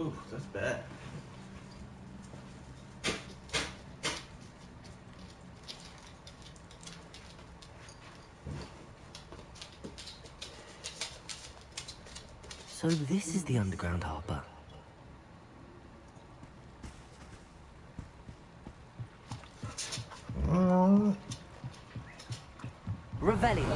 Ooh, that's bad. So this is the underground harbour. Revelio.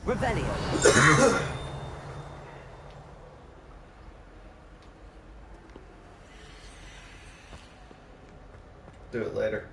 Revelio. Do it later.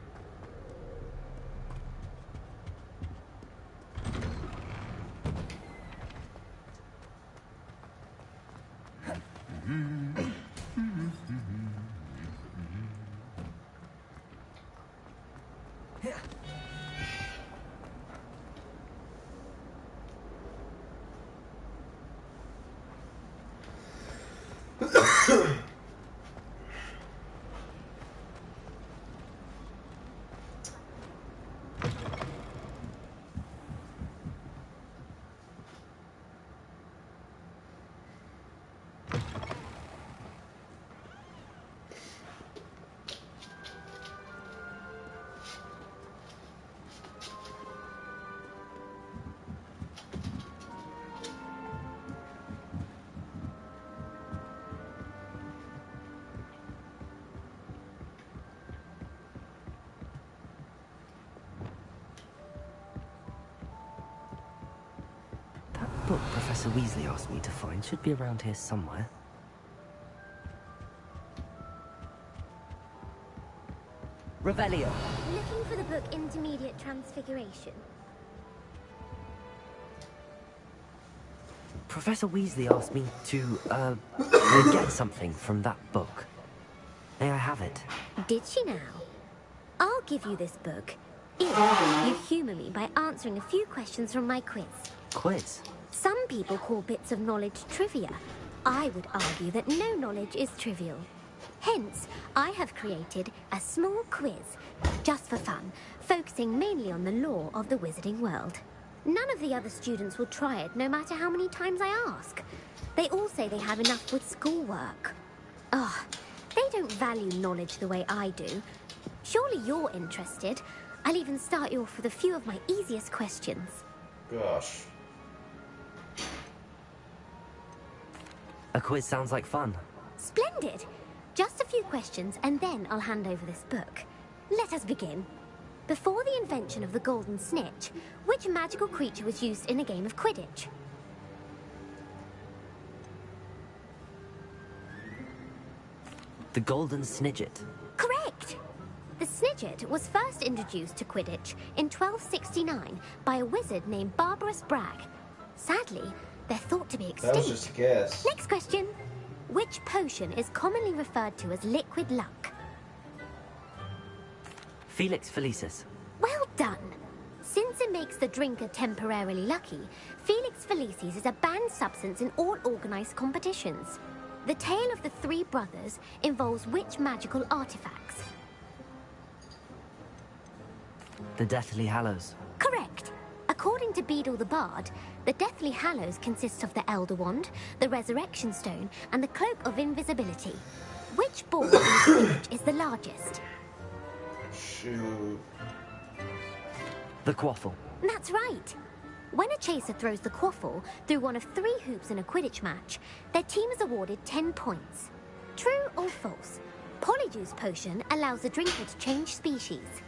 That book Professor Weasley asked me to find should be around here somewhere. Revelio. Looking for the book Intermediate Transfiguration. Professor Weasley asked me to, get something from that book. May I have it? Did she now? I'll give you this book if you humour me by answering a few questions from my quiz. Quiz? Some people call bits of knowledge trivia. I would argue that no knowledge is trivial. Hence, I have created a small quiz, just for fun, focusing mainly on the lore of the wizarding world. None of the other students will try it, no matter how many times I ask. They all say they have enough with schoolwork. Ugh, they don't value knowledge the way I do. Surely you're interested. I'll even start you off with a few of my easiest questions. Gosh. A quiz sounds like fun. Splendid! Just a few questions, and then I'll hand over this book. Let us begin. Before the invention of the golden snitch, which magical creature was used in a game of Quidditch? The golden snidget. Correct! The snidget was first introduced to Quidditch in 1269 by a wizard named Barbarous Bragg. Sadly, they're thought to be extinct. That was just a guess. Next question. Which potion is commonly referred to as liquid luck? Felix Felicis. Well done! Since it makes the drinker temporarily lucky, Felix Felicis is a banned substance in all organized competitions. The tale of the three brothers involves which magical artifacts? The Deathly Hallows. Correct! According to Beadle the Bard, the Deathly Hallows consists of the Elder Wand, the Resurrection Stone, and the Cloak of Invisibility. Which ball in Quidditch is the largest? Shoot. The Quaffle. That's right! When a chaser throws the quaffle through one of 3 hoops in a Quidditch match, their team is awarded 10 points. True or false? Polyjuice Potion allows the drinker to change species.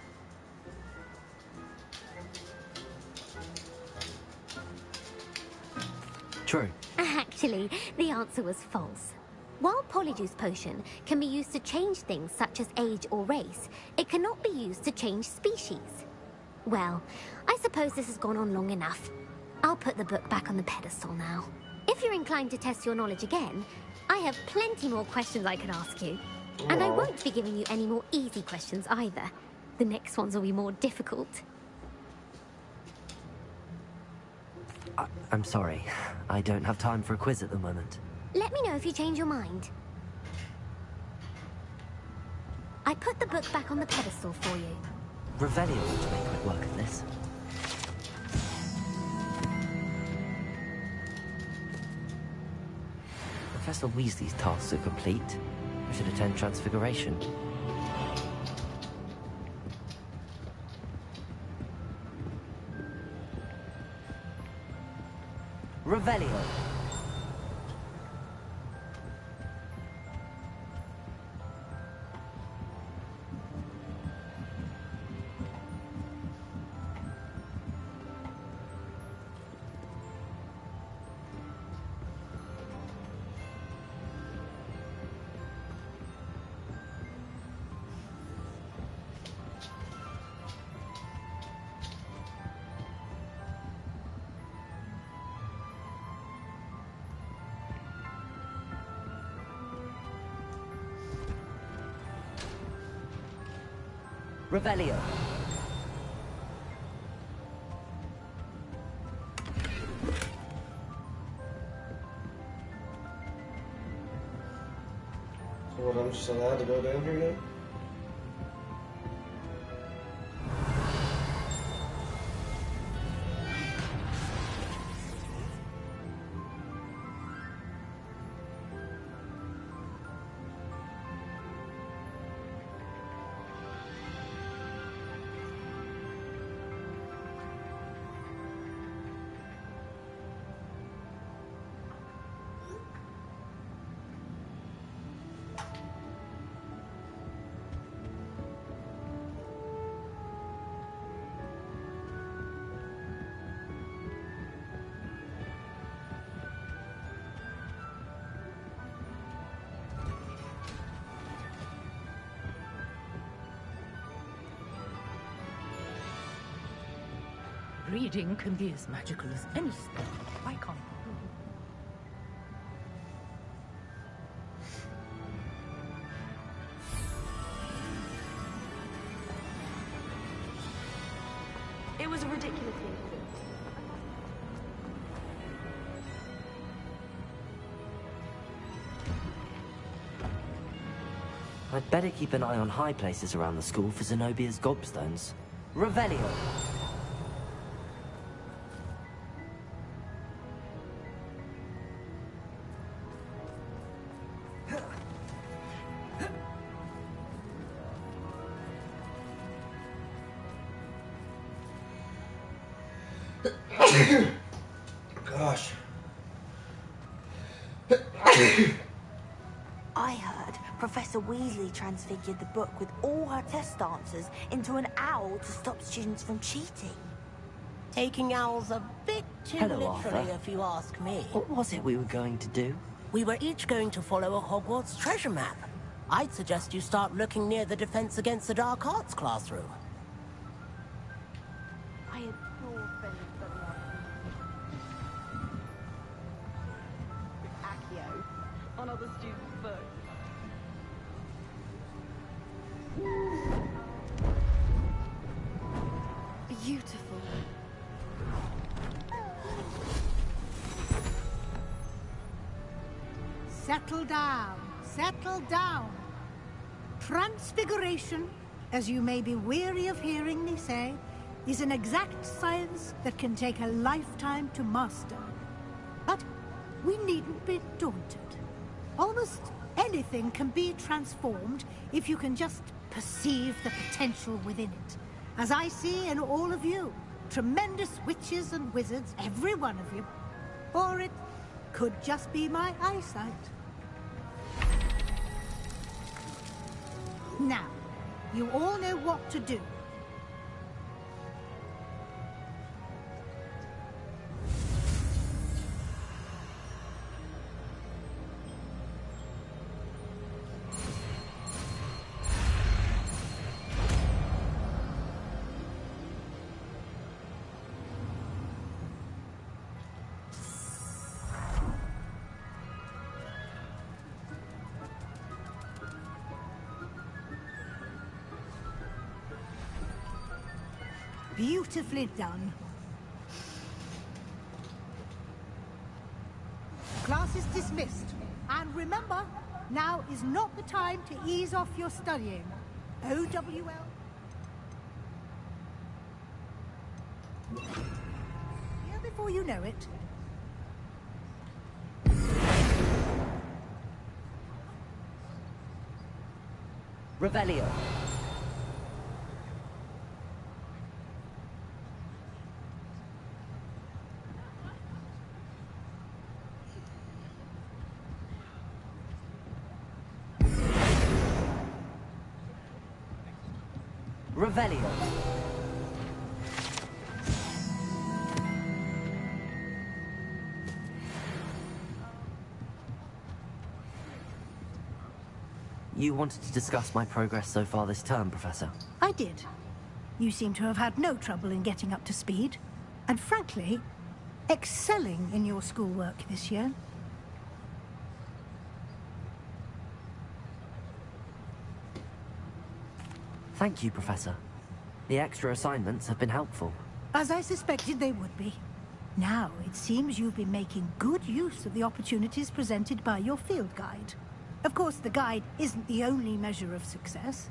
True. Actually, the answer was false. While Polyjuice Potion can be used to change things such as age or race, it cannot be used to change species. Well, I suppose this has gone on long enough. I'll put the book back on the pedestal now. If you're inclined to test your knowledge again, I have plenty more questions I could ask you. And I won't be giving you any more easy questions either. The next ones will be more difficult. I'm sorry. I don't have time for a quiz at the moment. Let me know if you change your mind. I put the book back on the pedestal for you. Revelio ought to make quick work of this. Professor Weasley's tasks are complete. I should attend Transfiguration. Revelio. Revelio. So what, I'm just allowed to go down here now? Reading can be as magical as any spell. I can't. It was a ridiculously I'd better keep an eye on high places around the school for Zenobia's gobstones. Revelio! Gosh. I heard Professor Weasley transfigured the book with all her test answers into an owl to stop students from cheating. Taking owls a bit too Hello, literally, Arthur. if you ask me. What was it we were going to do? We were each going to follow a Hogwarts treasure map. I'd suggest you start looking near the Defense Against the Dark Arts classroom. I adore spending study hours with Accio on other students' books. Beautiful. Settle down. Settle down. Transfiguration, as you may be weary of hearing me say, is an exact science that can take a lifetime to master. But we needn't be daunted. Almost anything can be transformed if you can just perceive the potential within it. As I see in all of you, tremendous witches and wizards, every one of you. Or it could just be my eyesight. Now, you all know what to do. Beautifully done. Class is dismissed. And remember, now is not the time to ease off your studying. OWL. Here before you know it. Revelio! Revelio! You wanted to discuss my progress so far this term, Professor? I did. You seem to have had no trouble in getting up to speed. And frankly, excelling in your schoolwork this year. Thank you, Professor. The extra assignments have been helpful. As I suspected they would be. Now, it seems you've been making good use of the opportunities presented by your field guide. Of course, the guide isn't the only measure of success.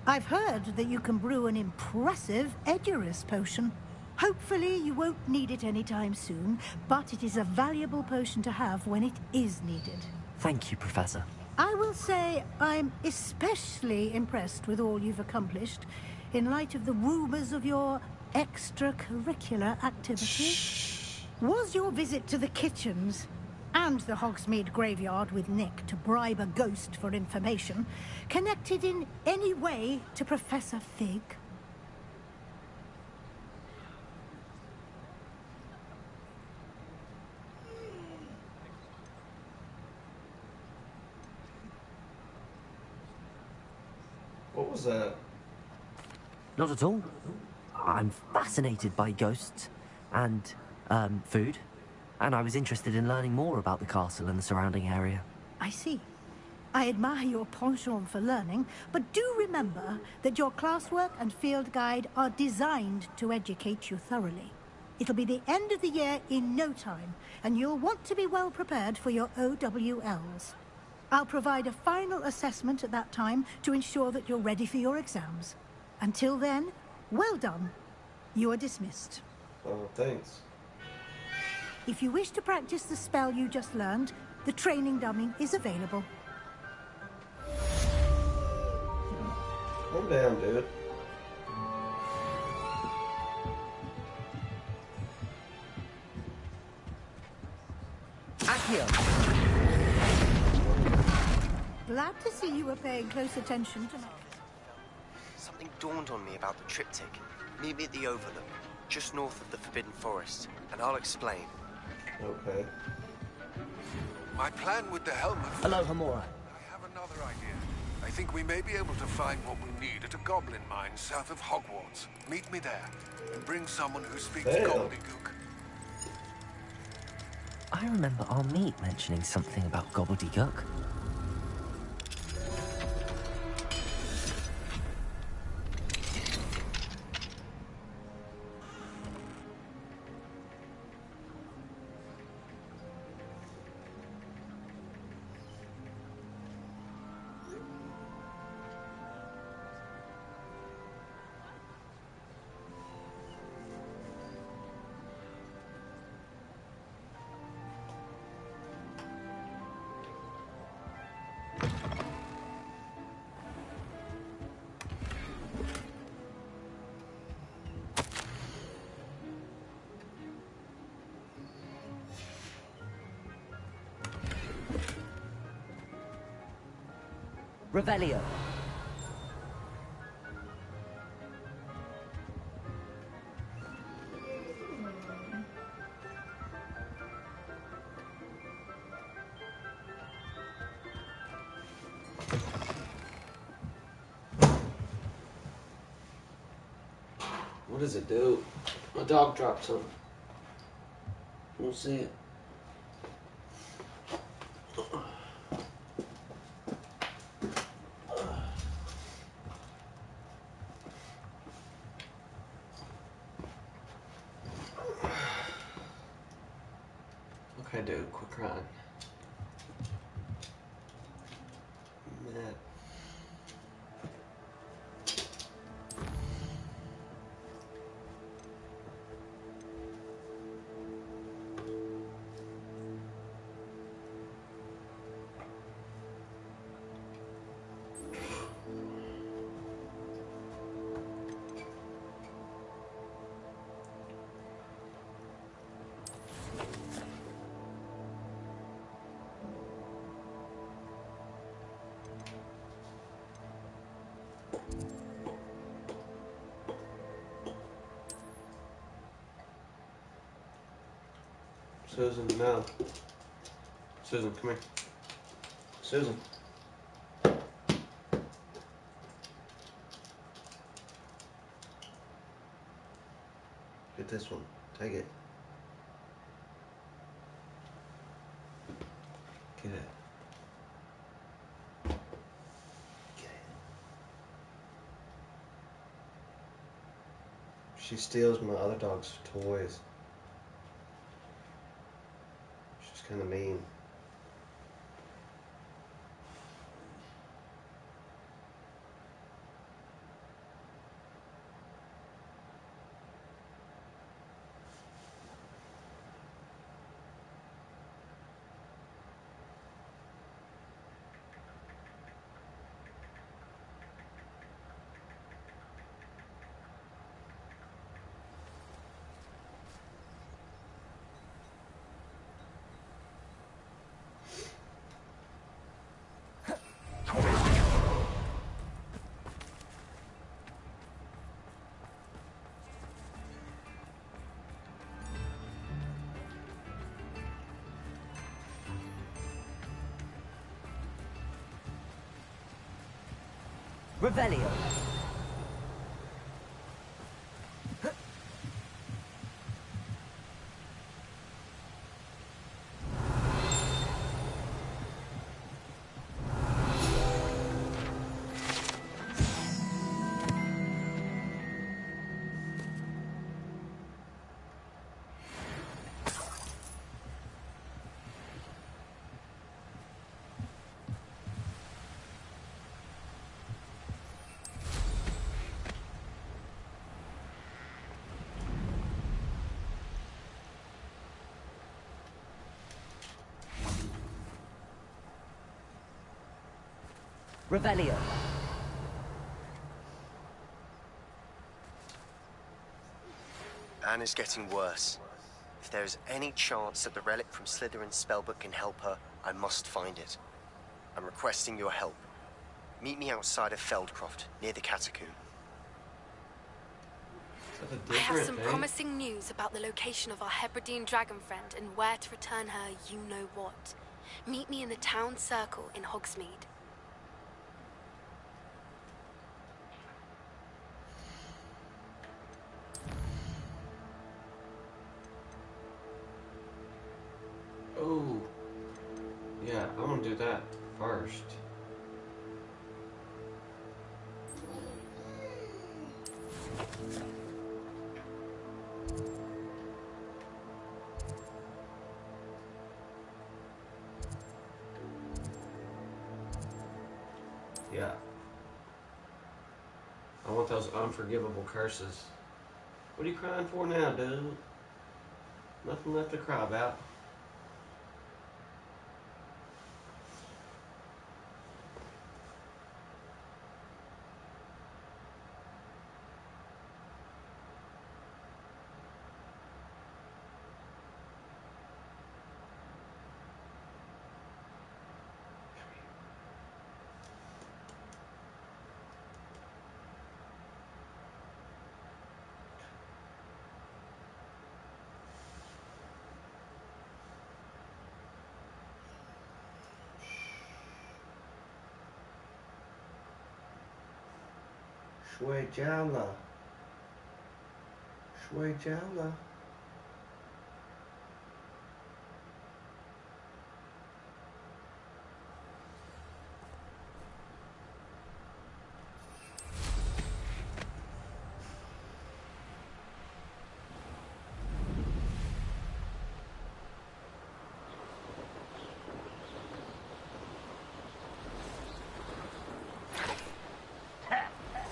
I've heard that you can brew an impressive Edurus potion. Hopefully, you won't need it anytime soon, but it is a valuable potion to have when it is needed. Thank you, Professor. I will say I'm especially impressed with all you've accomplished in light of the rumors of your extracurricular activities. Was your visit to the kitchens and the Hogsmeade graveyard with Nick to bribe a ghost for information connected in any way to Professor Fig? What was that? Not at all. I'm fascinated by ghosts and, food. And I was interested in learning more about the castle and the surrounding area. I see. I admire your penchant for learning, but do remember that your classwork and field guide are designed to educate you thoroughly. It'll be the end of the year in no time, and you'll want to be well prepared for your OWLs. I'll provide a final assessment at that time to ensure that you're ready for your exams. Until then, well done. You are dismissed. Oh, thanks. If you wish to practice the spell you just learned, the training dummy is available. Calm down, dude. Accio! Glad to see you were paying close attention to me. Something dawned on me about the triptych. Meet me at the Overlook, just north of the Forbidden Forest, and I'll explain. Okay. My plan with the helmet... Hello, Hamura. I have another idea. I think we may be able to find what we need at a goblin mine south of Hogwarts. Meet me there, and bring someone who speaks Damn. gobbledygook. I remember our meet mentioning something about gobbledygook. Revelio. What does it do? My dog dropped some. We'll see it. Okay, dude, quit crying. Man. Susan, no. Susan, come here. Susan. Get this one. Take it. Get it. Get it. She steals my other dog's toys. She's kind of mean. Revelio. Revelio. Anne is getting worse. If there is any chance that the relic from Slytherin's spellbook can help her, I must find it. I'm requesting your help. Meet me outside of Feldcroft, near the catacomb. I have some promising news about the location of our Hebridean dragon friend and where to return her you-know-what. Meet me in the town circle in Hogsmeade. Oh, yeah, I'm gonna do that first. Yeah. I want those unforgivable curses. What are you crying for now, dude? Nothing left to cry about. Shwe Jala. Shwe Jala.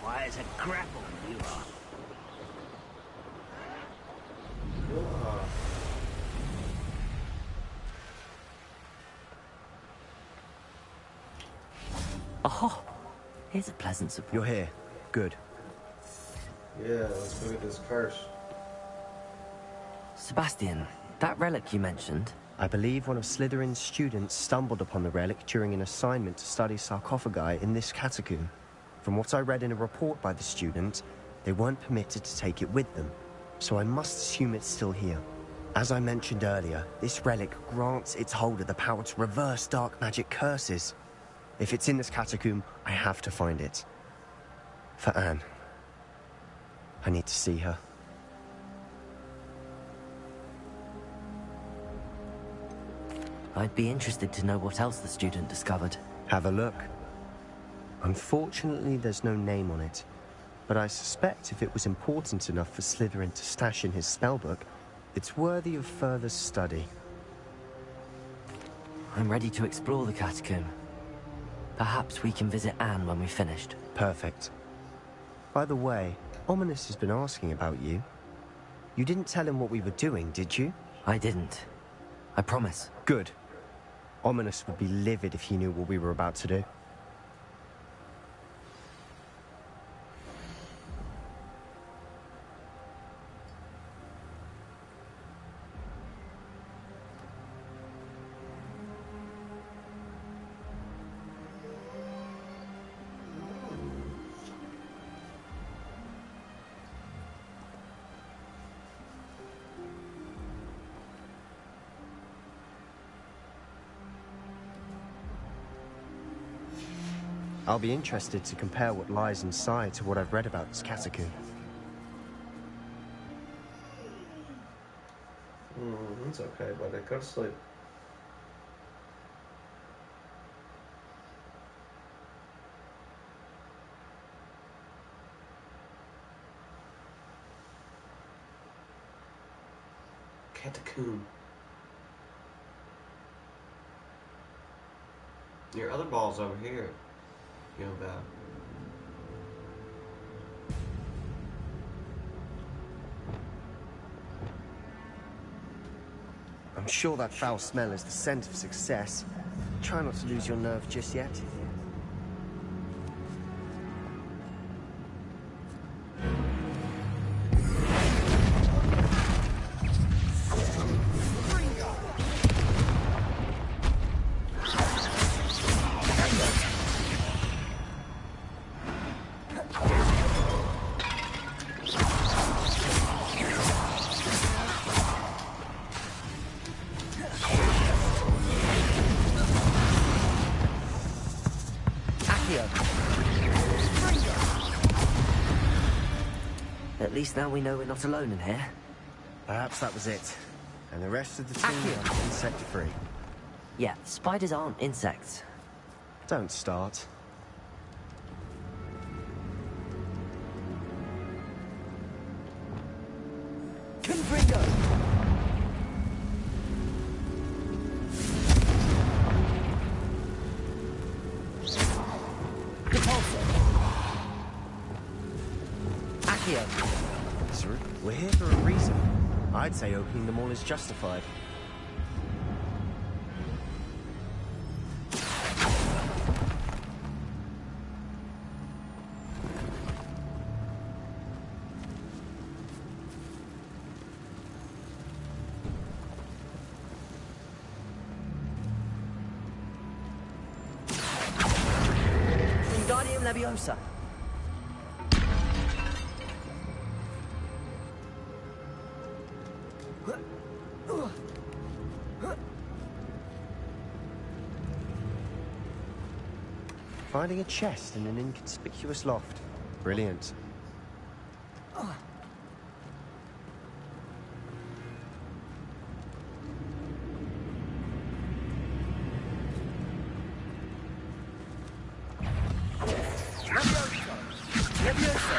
Why, as a grapple you are. Oh, here's a pleasant surprise. You're here. Good. Yeah, let's go get this curse. Sebastian, that relic you mentioned. I believe one of Slytherin's students stumbled upon the relic during an assignment to study sarcophagi in this catacomb. From what I read in a report by the student, they weren't permitted to take it with them, so I must assume it's still here. As I mentioned earlier, this relic grants its holder the power to reverse dark magic curses. If it's in this catacomb, I have to find it. For Anne. I need to see her. I'd be interested to know what else the student discovered. Have a look. Unfortunately, there's no name on it, but I suspect if it was important enough for Slytherin to stash in his spellbook, it's worthy of further study. I'm ready to explore the catacomb. Perhaps we can visit Anne when we've finished. Perfect. By the way, Ominous has been asking about you. You didn't tell him what we were doing, did you? I didn't. I promise. Good. Ominous would be livid if he knew what we were about to do. I'll be interested to compare what lies inside to what I've read about this catacomb. It's okay, buddy. Go to sleep. Catacomb. Your other ball's over here. You know about. I'm sure that foul smell is the scent of success. Try not to lose your nerve just yet. At least now we know we're not alone in here. Perhaps that was it. And the rest of the team are insect-free. Yeah, spiders aren't insects. Don't start. Confringo! We're here for a reason. I'd say opening them all is justified. Wingardium Leviosa. Finding a chest in an inconspicuous loft. Brilliant. Leviosa.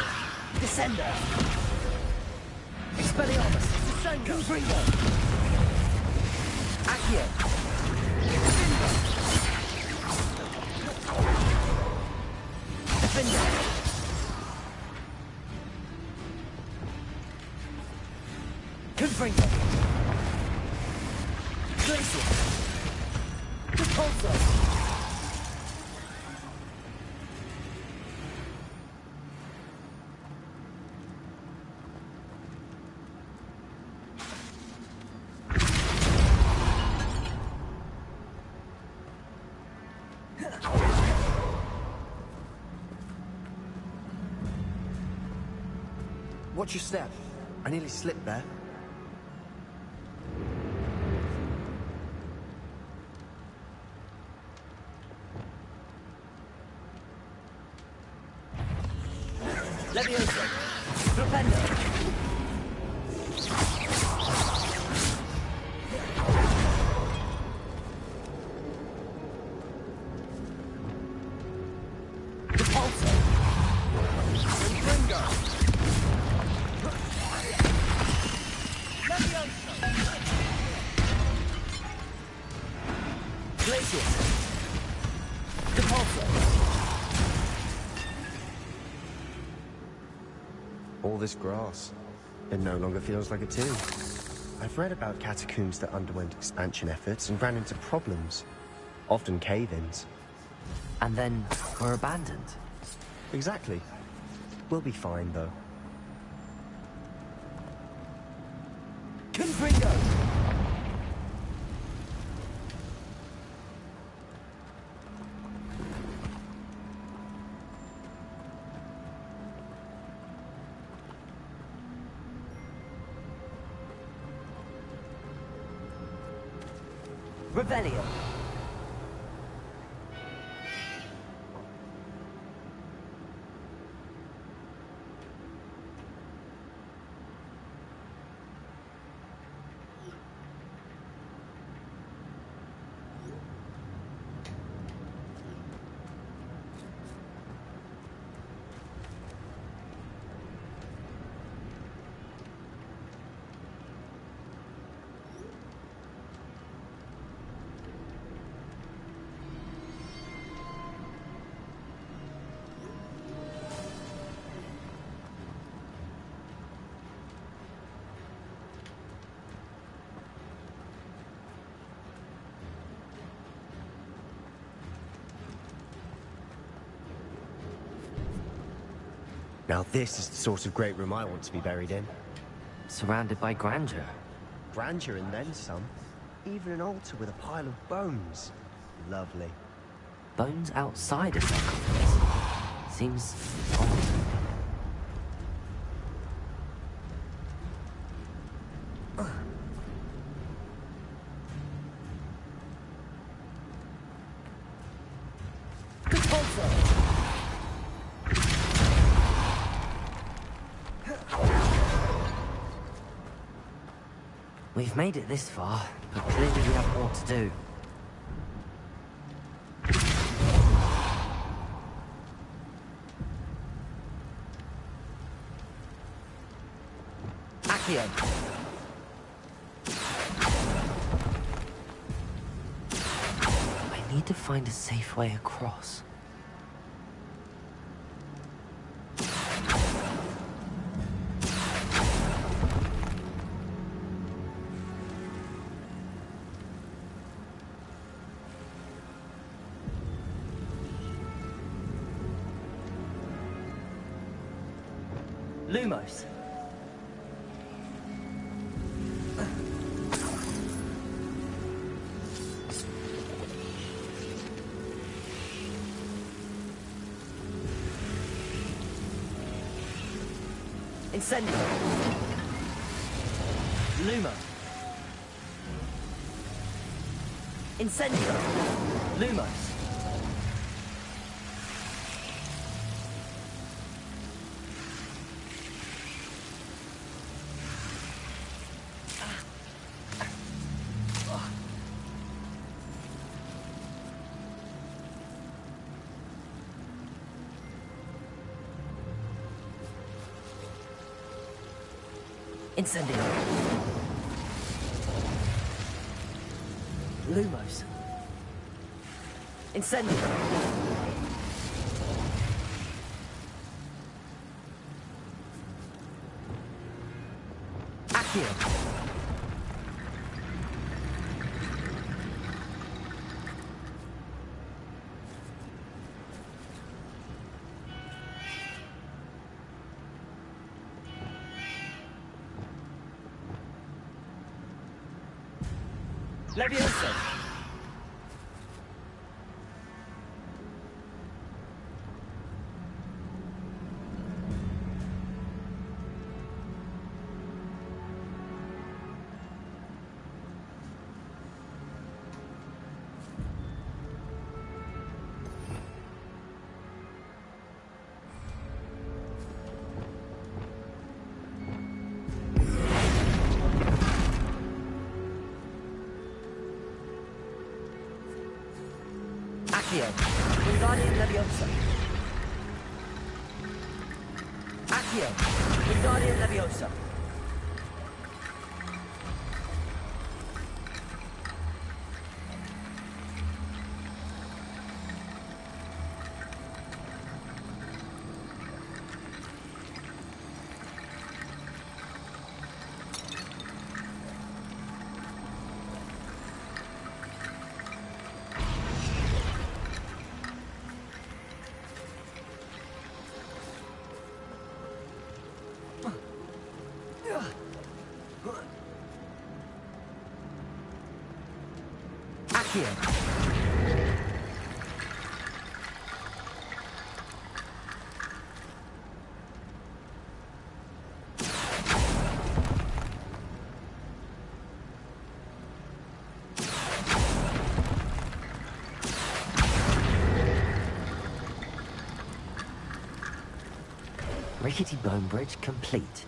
Descender. Expelliarmus. Descender. Confringo. Accio. Defender. Confringo. Glacier. Repulsor. Watch your step. I nearly slipped there. Leviosa. Propender. Repulsor. Confringo. Glacier. Repulsor. All this grass. It no longer feels like a tomb. I've read about catacombs that underwent expansion efforts and ran into problems. Often cave-ins. And then were abandoned. Exactly. We'll be fine, though. Confringo! Revelio. Now this is the sort of great room I want to be buried in. Surrounded by grandeur. Grandeur and then some. Even an altar with a pile of bones. Lovely. Bones outside of sarcophagus. Seems odd. We've made it this far, but clearly we have more to do. Accio! I need to find a safe way across. Lumos. Incendio. Luma. Incendio. Lumos. Incendio. Lumos. Incendio. Accio. Leviosa. Accio. Wingardium Leviosa. Accio. Wingardium Leviosa. Accio. Rickety bone bridge complete.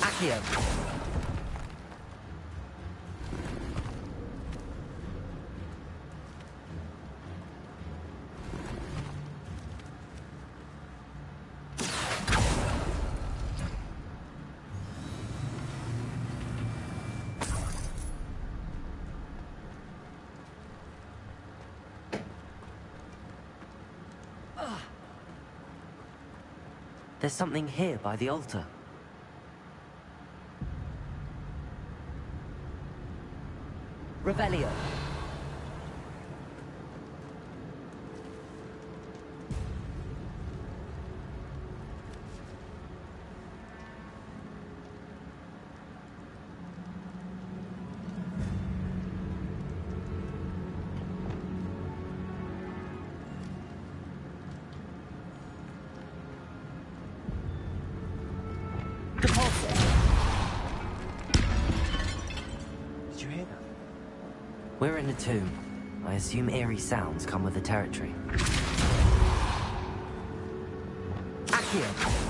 Accio. There's something here by the altar. Revelio. Deposit. Did you hear that? We're in a tomb. I assume eerie sounds come with the territory. Accio.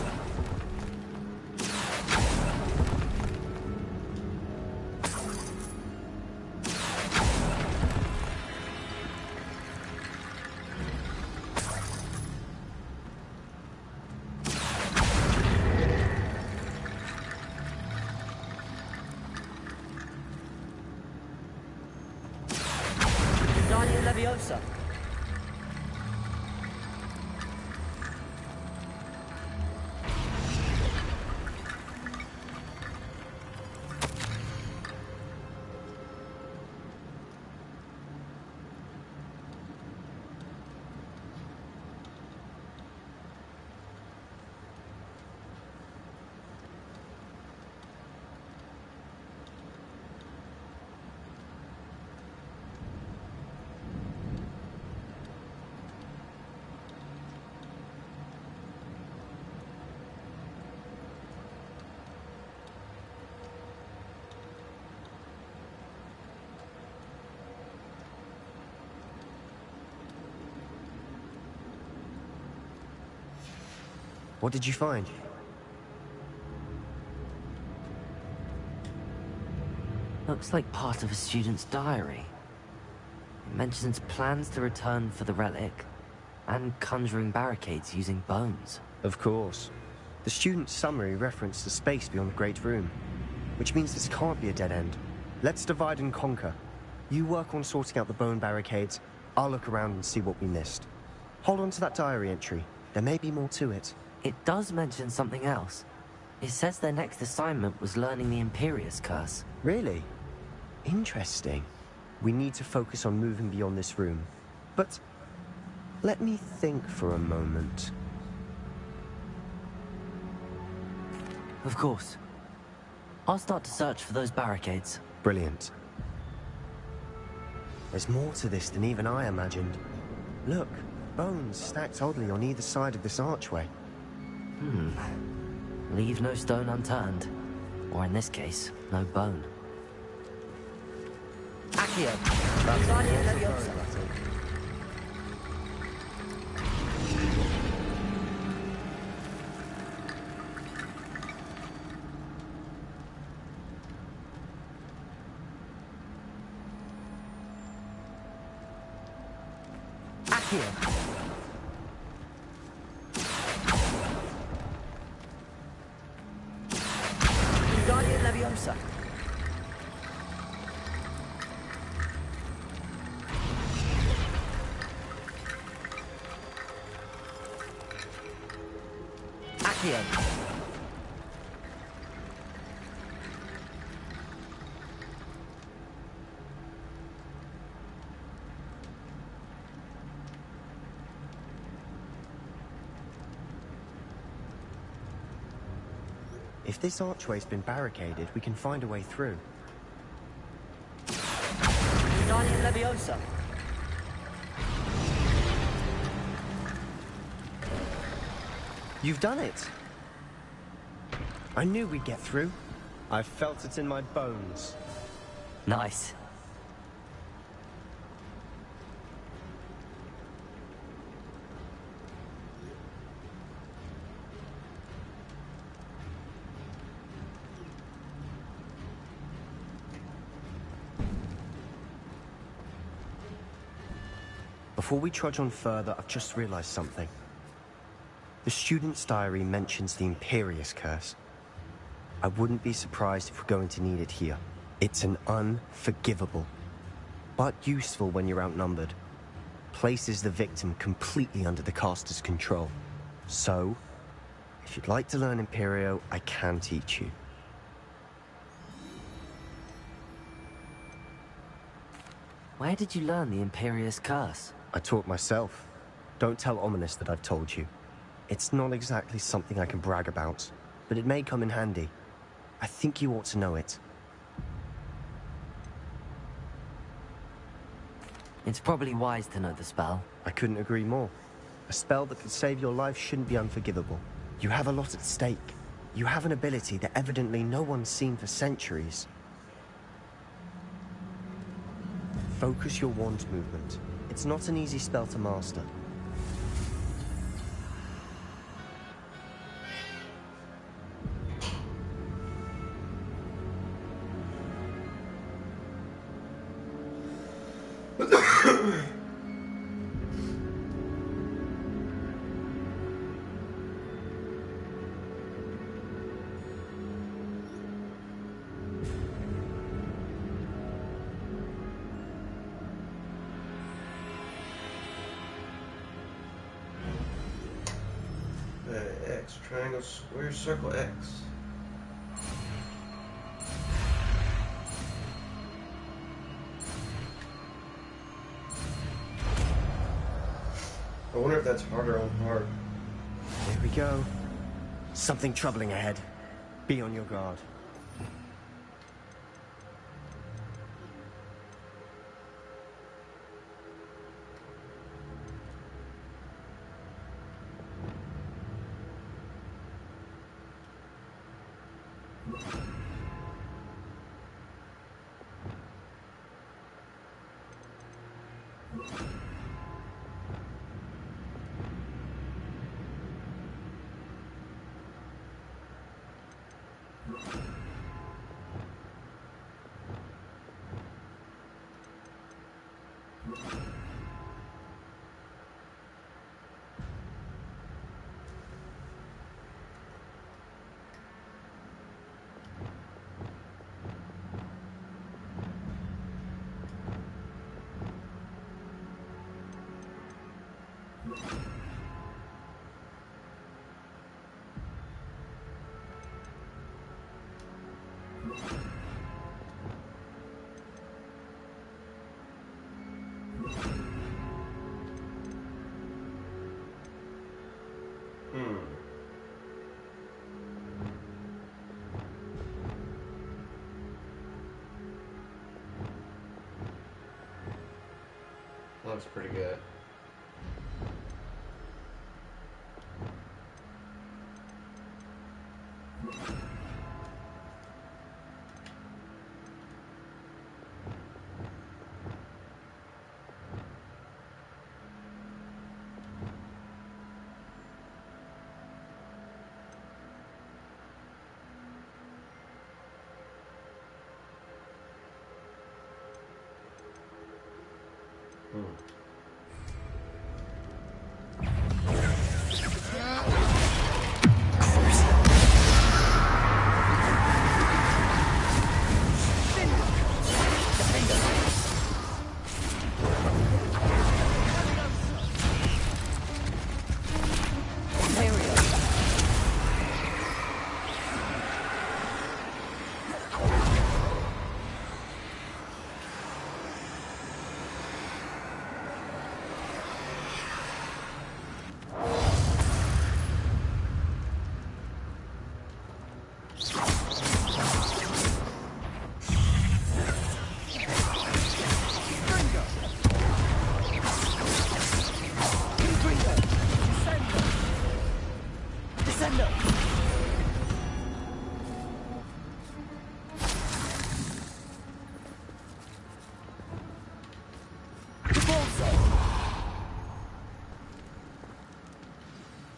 Leviosa. What did you find? Looks like part of a student's diary. It mentions plans to return for the relic and conjuring barricades using bones. Of course. The student's summary referenced the space beyond the Great Room, which means this can't be a dead end. Let's divide and conquer. You work on sorting out the bone barricades, I'll look around and see what we missed. Hold on to that diary entry. There may be more to it. It does mention something else. It says their next assignment was learning the Imperius Curse. Really? Interesting. We need to focus on moving beyond this room. But let me think for a moment. Of course. I'll start to search for those barricades. Brilliant. There's more to this than even I imagined. Look, bones stacked oddly on either side of this archway. Leave no stone unturned. Or in this case, no bone. Accio. Guardian Leviosa. Accio. Guardian Leviosa. Accio. If this archway's been barricaded, we can find a way through. Guardian Leviosa. You've done it! I knew we'd get through. I felt it in my bones. Nice. Before we trudge on further, I've just realized something. The student's diary mentions the Imperius Curse. I wouldn't be surprised if we're going to need it here. It's an unforgivable, but useful when you're outnumbered. Places the victim completely under the caster's control. So, if you'd like to learn Imperio, I can teach you. Where did you learn the Imperius Curse? I taught myself. Don't tell Ominous that I've told you. It's not exactly something I can brag about, but it may come in handy. I think you ought to know it. It's probably wise to know the spell. I couldn't agree more. A spell that could save your life shouldn't be unforgivable. You have a lot at stake. You have an ability that evidently no one's seen for centuries. Focus your wand movement. It's not an easy spell to master. X, triangle, square, circle, X. I wonder if that's harder on hard. Here we go. Something troubling ahead. Be on your guard. That's pretty good.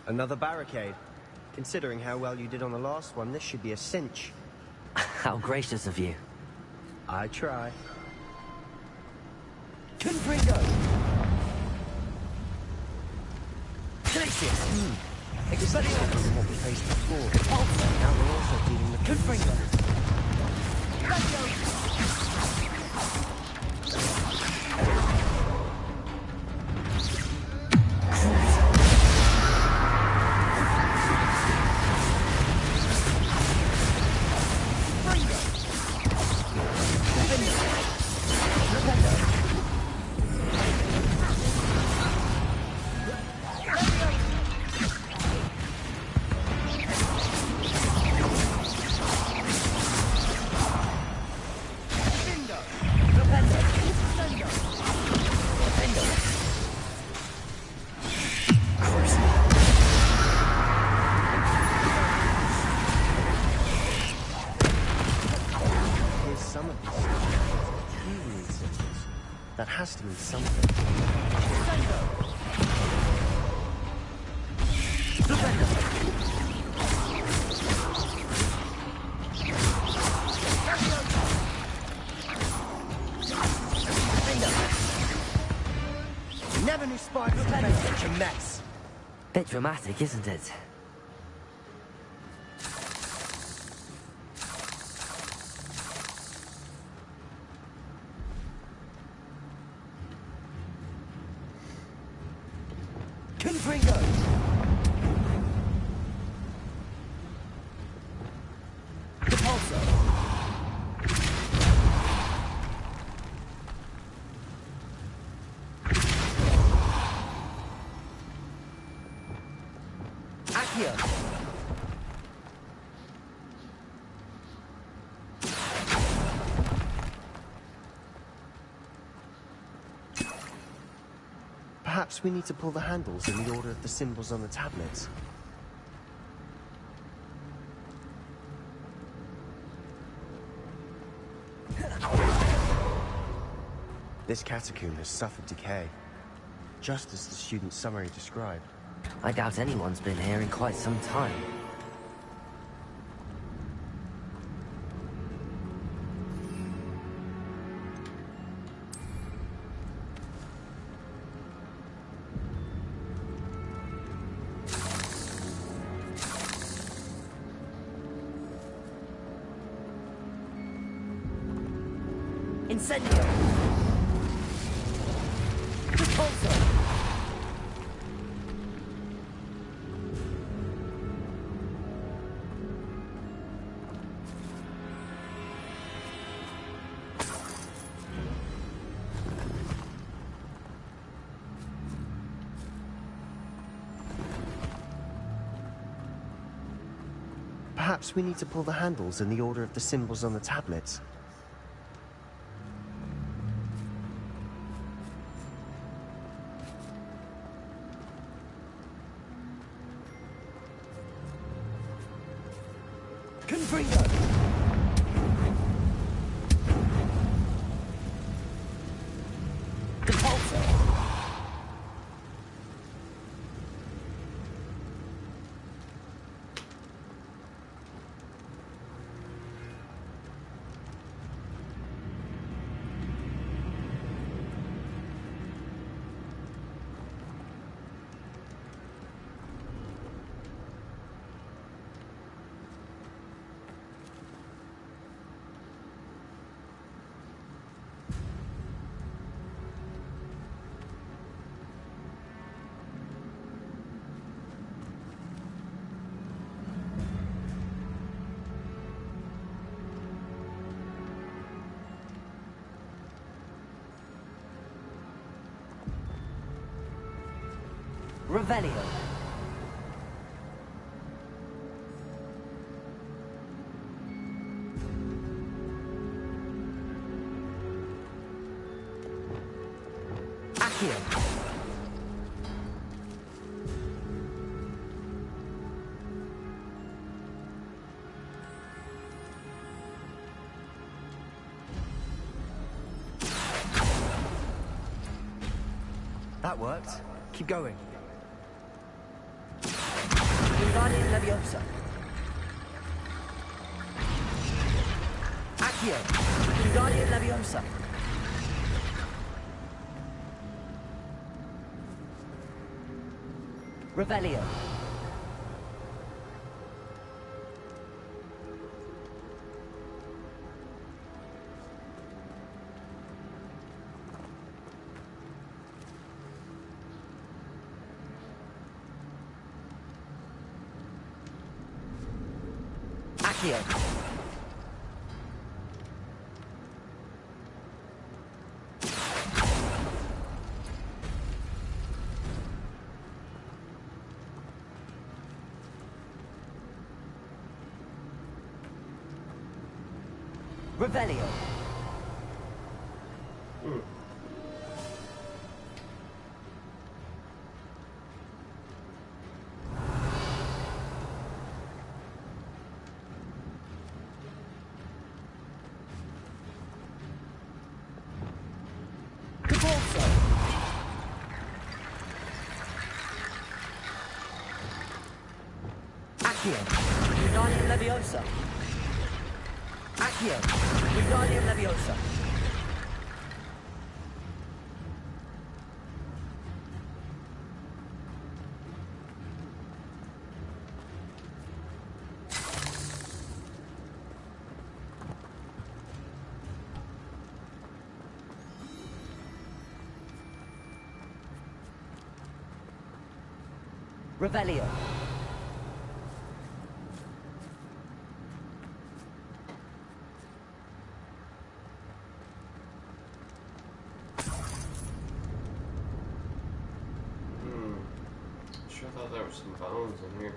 Another barricade. Considering how well you did on the last one, this should be a cinch. How gracious of you. I try. Confringo! Delicious! Exciting from what we faced before. Also, now we're also dealing with Confringo. has to mean something. Never knew spiders could make such a mess. Bit dramatic, isn't it? Confringo! Repulsor! Accio! Perhaps we need to pull the handles in the order of the symbols on the tablets. This catacomb has suffered decay, just as the student's summary described. I doubt anyone's been here in quite some time. Incendio! Repulsor! Perhaps we need to pull the handles in the order of the symbols on the tablets. Confringo! Repulsor! Revelio. Accio. That worked. Keep going. Wingardium Leviosa. Accio. Wingardium Leviosa. Revelio. Accio. Revelio. Accio. Wingardium Leviosa. Accio. Wingardium Leviosa. Revelio. Sure thought there were some bones in here.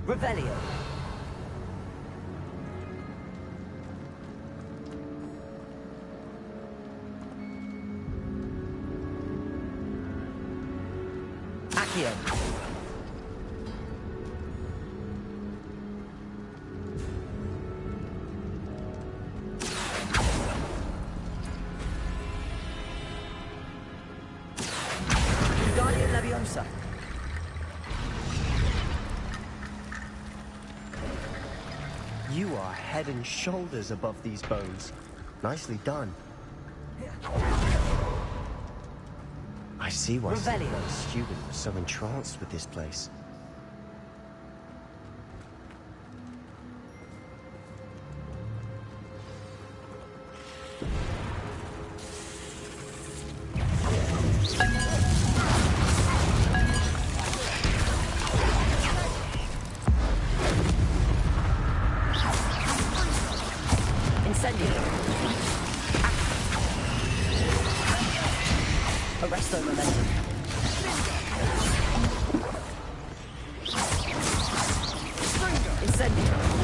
Revelio. Accio. Wingardium Leviosa. You are head and shoulders above these bones. Nicely done. I see why Revelio. the student was so entranced with this place. Arresto momentum. Incendio.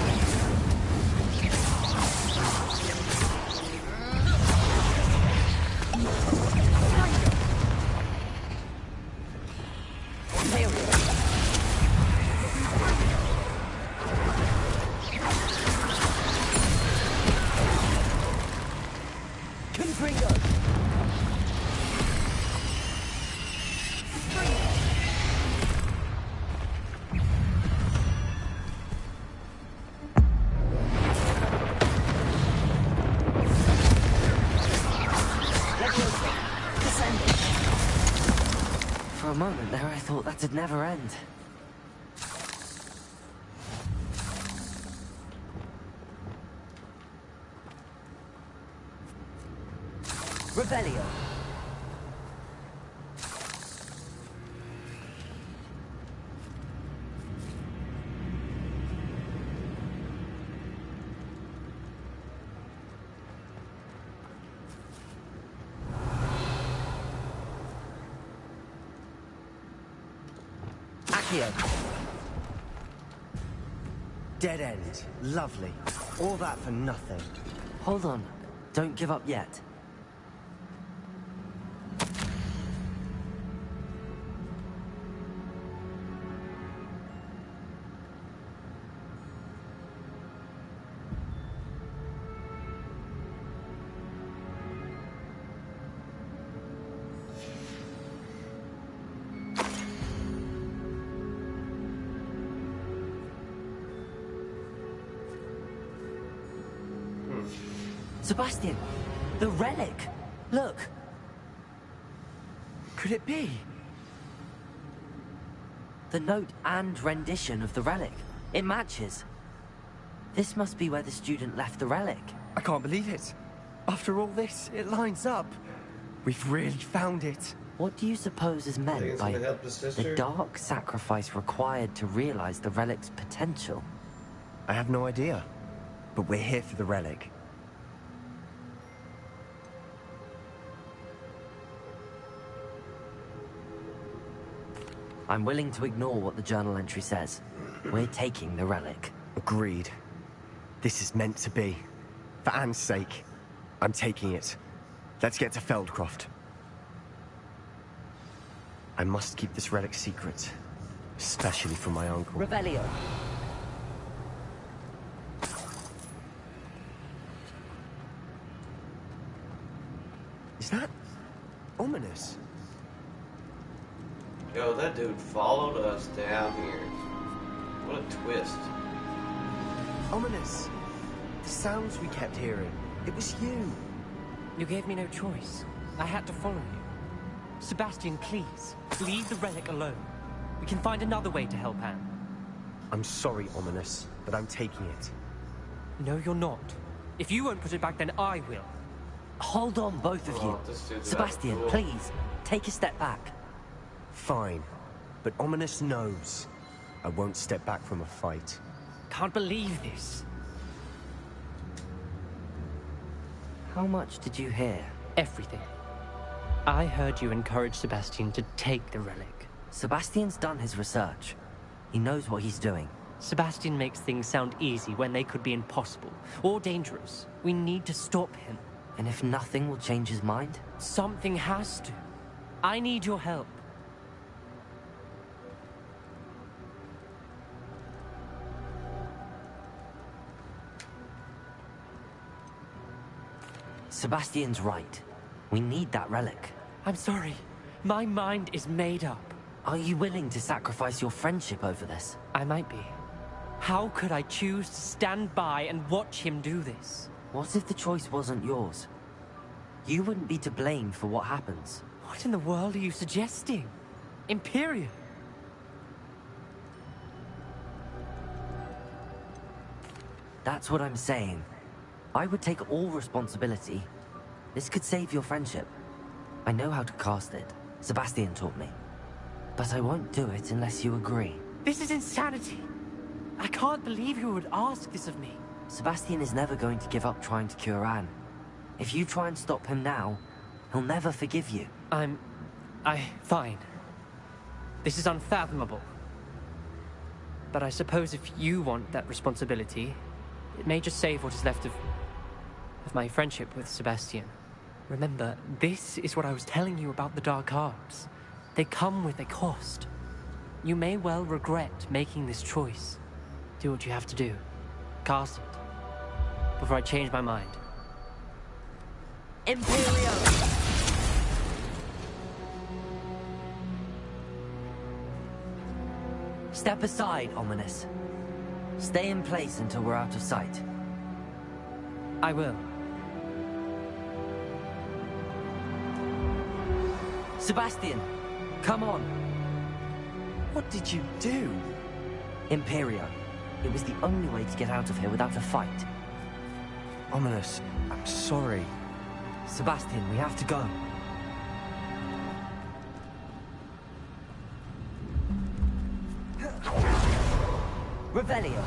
For a moment there, I thought that'd never end. Revelio. Accio. Dead end. Lovely. All that for nothing. Hold on. Don't give up yet. Sebastian, the relic! Look! Could it be? The note and rendition of the relic. It matches. This must be where the student left the relic. I can't believe it. After all this, it lines up. We've really found it. What do you suppose is meant it's by gonna help his the sister? dark sacrifice required to realize the relic's potential? I have no idea. But we're here for the relic. I'm willing to ignore what the journal entry says. We're taking the relic. Agreed. This is meant to be. For Anne's sake, I'm taking it. Let's get to Feldcroft. I must keep this relic secret. Especially from my uncle. Revelio. Is that ominous? Yo, that dude followed us down here. What a twist. Ominous. The sounds we kept hearing. It was you. You gave me no choice. I had to follow you. Sebastian, please, leave the relic alone. We can find another way to help Anne. I'm sorry, Ominous, but I'm taking it. No, you're not. If you won't put it back, then I will. Hold on, both of you. Sebastian, please, take a step back. Fine, but Ominous knows. I won't step back from a fight. Can't believe this. How much did you hear? Everything. I heard you encourage Sebastian to take the relic. Sebastian's done his research. He knows what he's doing. Sebastian makes things sound easy when they could be impossible or dangerous. We need to stop him. And if nothing will change his mind? Something has to. I need your help. Sebastian's right. We need that relic. I'm sorry. My mind is made up. Are you willing to sacrifice your friendship over this? I might be. How could I choose to stand by and watch him do this? What if the choice wasn't yours? You wouldn't be to blame for what happens. What in the world are you suggesting? Imperium? That's what I'm saying. I would take all responsibility. This could save your friendship. I know how to cast it. Sebastian taught me. But I won't do it unless you agree. This is insanity. I can't believe you would ask this of me. Sebastian is never going to give up trying to cure Anne. If you try and stop him now, he'll never forgive you. Fine. This is unfathomable. But I suppose if you want that responsibility, it may just save what is left of my friendship with Sebastian. Remember, this is what I was telling you about the dark arts. They come with a cost. You may well regret making this choice. Do what you have to do. Cast it. Before I change my mind. Imperium! Step aside, Ominous. Stay in place until we're out of sight. I will. Sebastian, come on. What did you do? Imperio. It was the only way to get out of here without a fight. Ominous, I'm sorry. Sebastian, we have to go. Revelio.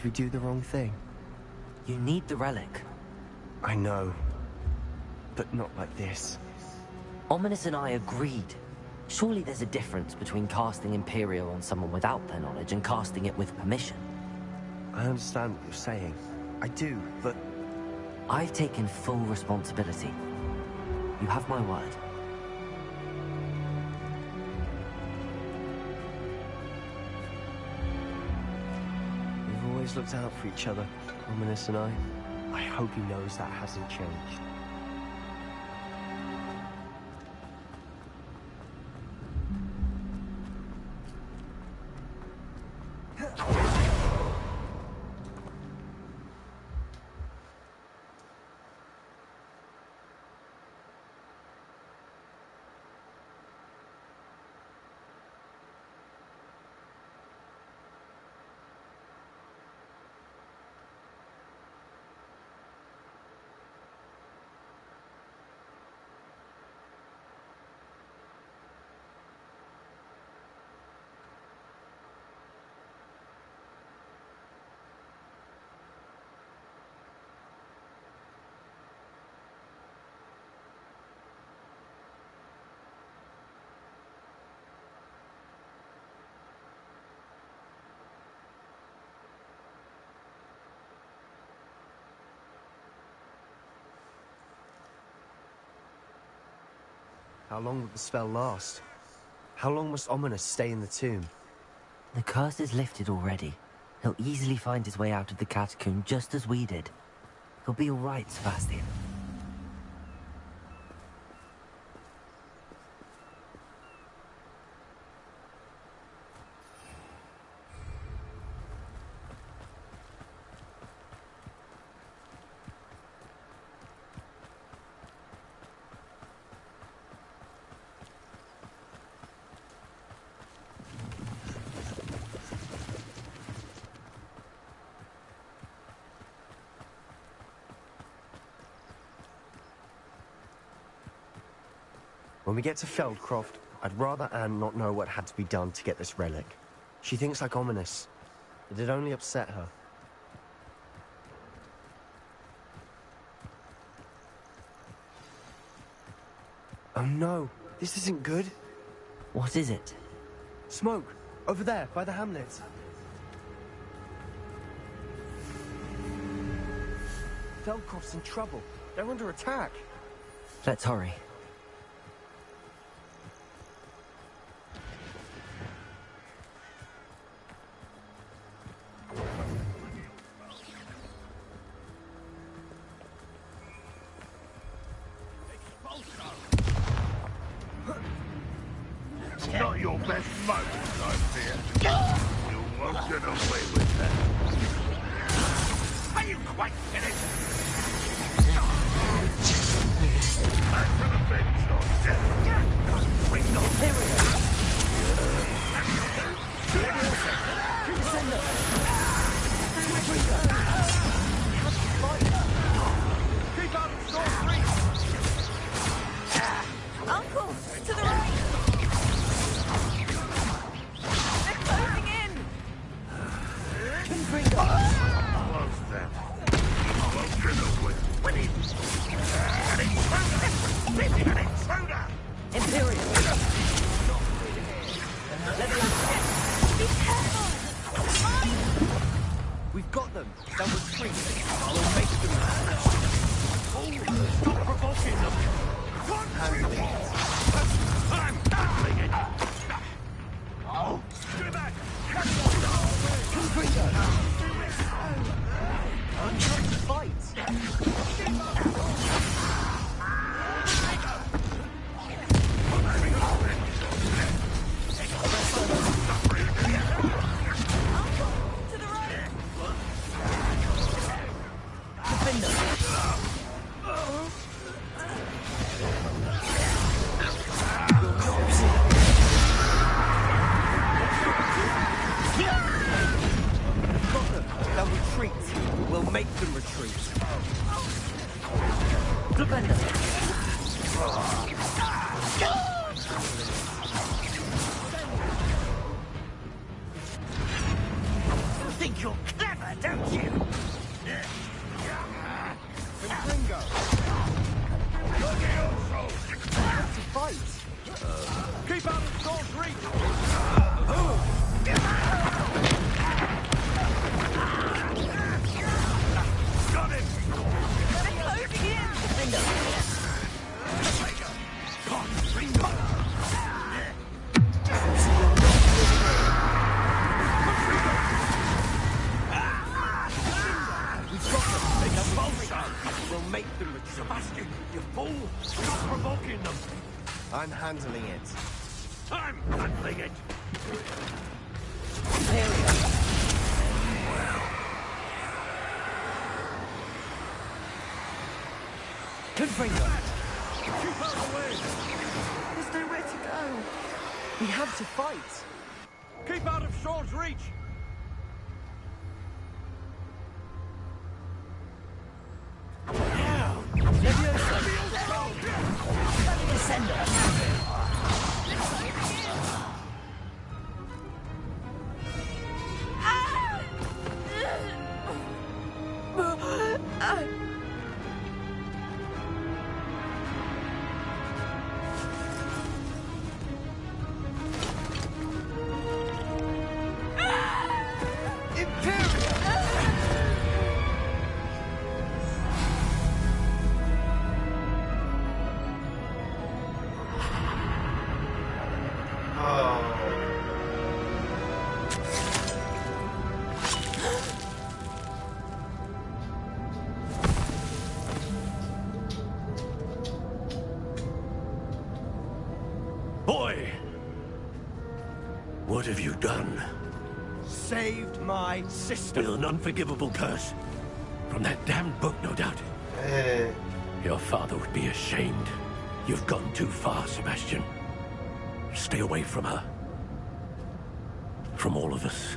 Did we do the wrong thing? You need the relic. I know. But not like this. Ominous and I agreed. Surely there's a difference between casting Imperial on someone without their knowledge and casting it with permission. I understand what you're saying. I do, but... I've taken full responsibility. You have my word. We've always looked out for each other, Ominous and I. I hope he knows that hasn't changed. How long will the spell last? How long must Ominous stay in the tomb? The curse is lifted already. He'll easily find his way out of the catacomb just as we did. He'll be all right, Sebastian. When we get to Feldcroft, I'd rather Anne not know what had to be done to get this relic. She thinks like Ominous. It'd only upset her. Oh no, this isn't good. What is it? Smoke, over there, by the hamlet. Feldcroft's in trouble. They're under attack. Let's hurry. Not your best moments, I fear. You won't get away with that. Are you quite finished? I can avenge your death. Bring no period. Keep up, score 3. Uncle, to the right. Close then. Won't get away with it. An intruder! An intruder! Imperial! Be careful! We've got them. They'll retreat. We'll make them. Stop provoking them! Handle it. I'm handling it! Oh, screw back! I'm trying to fight. To the right! They'll retreat. We'll make them retreat. Defender! You think you're clever, don't you? Ringo! Look at your soul! To fight! Keep out of Storm's reach! Got him! They're closing in! Ringo! We'll make them with Sebastian, you fool! Stop provoking them! I'm handling it. I'm handling it! Good Ringo! Keep out of the way! There's nowhere to go. We have to fight. Keep out of Sean's reach! Boy! What have you done? Saved my sister. With an unforgivable curse. From that damned book, no doubt. Your father would be ashamed. You've gone too far, Sebastian. Stay away from her. From all of us.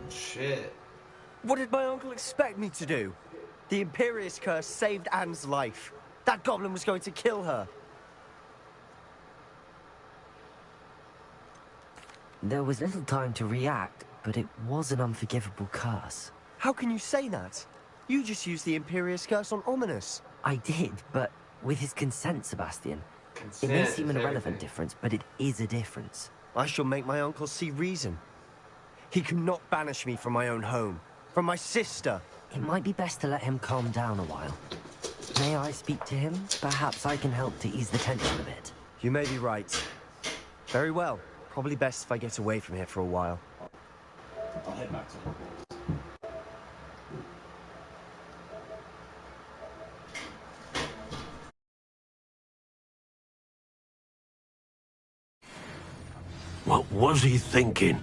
Shit. What did my uncle expect me to do? The Imperious curse saved Anne's life. That goblin was going to kill her. There was little time to react, but it was an unforgivable curse. How can you say that? You just used the Imperious curse on Ominous. I did, but with his consent, Sebastian. Consent It may seem is an irrelevant everything. difference, but it is a difference. I shall make my uncle see reason. He cannot banish me from my own home, from my sister. It might be best to let him calm down a while. May I speak to him? Perhaps I can help to ease the tension a bit. You may be right. Very well. Probably best if I get away from here for a while. I'll head back to Hogwarts. What was he thinking?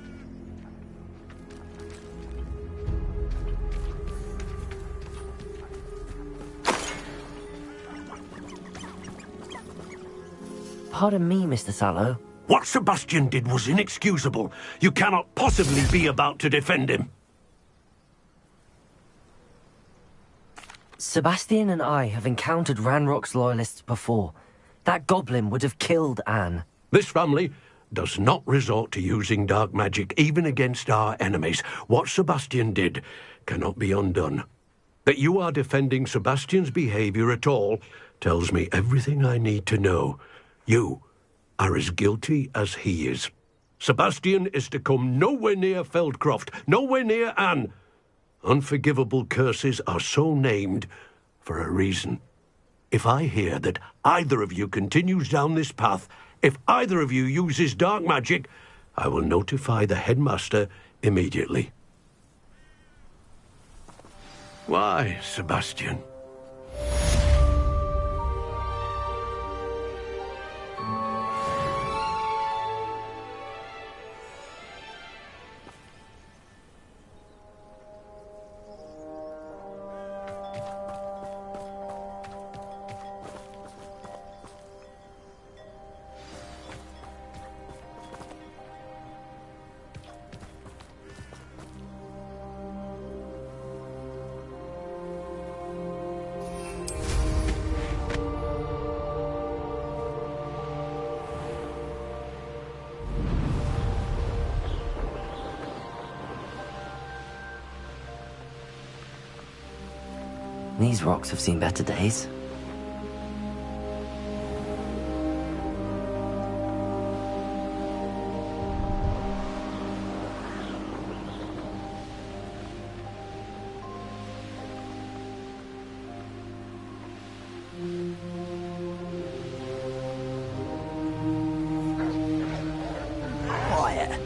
Pardon me, Mr. Sallow. What Sebastian did was inexcusable. You cannot possibly be about to defend him. Sebastian and I have encountered Ranrock's loyalists before. That goblin would have killed Anne. This family does not resort to using dark magic, even against our enemies. What Sebastian did cannot be undone. That you are defending Sebastian's behavior at all tells me everything I need to know. You are as guilty as he is. Sebastian is to come nowhere near Feldcroft, nowhere near Anne. Unforgivable curses are so named for a reason. If I hear that either of you continues down this path, if either of you uses dark magic, I will notify the headmaster immediately. Why, Sebastian? These rocks have seen better days. Quiet.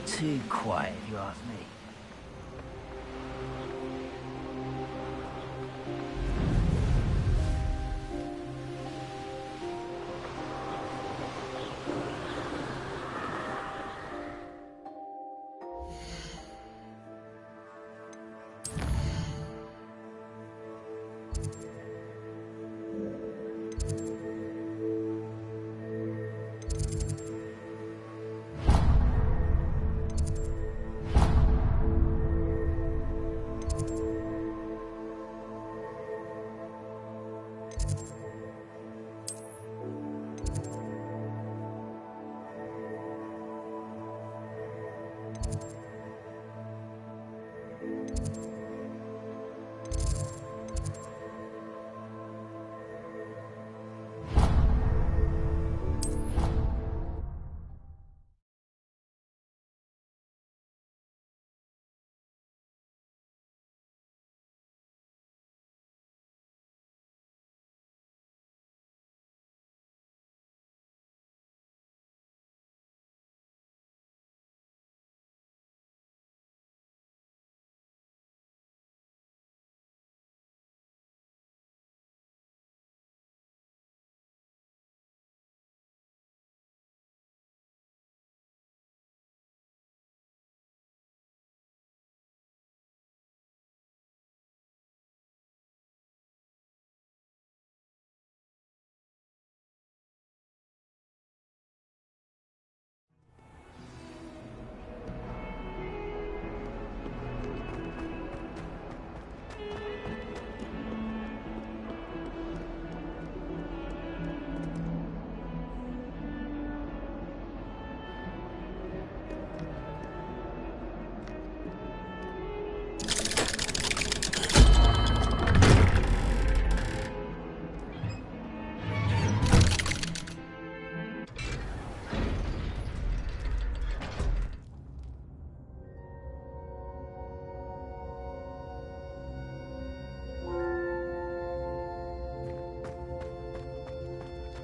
Too quiet, if you ask me.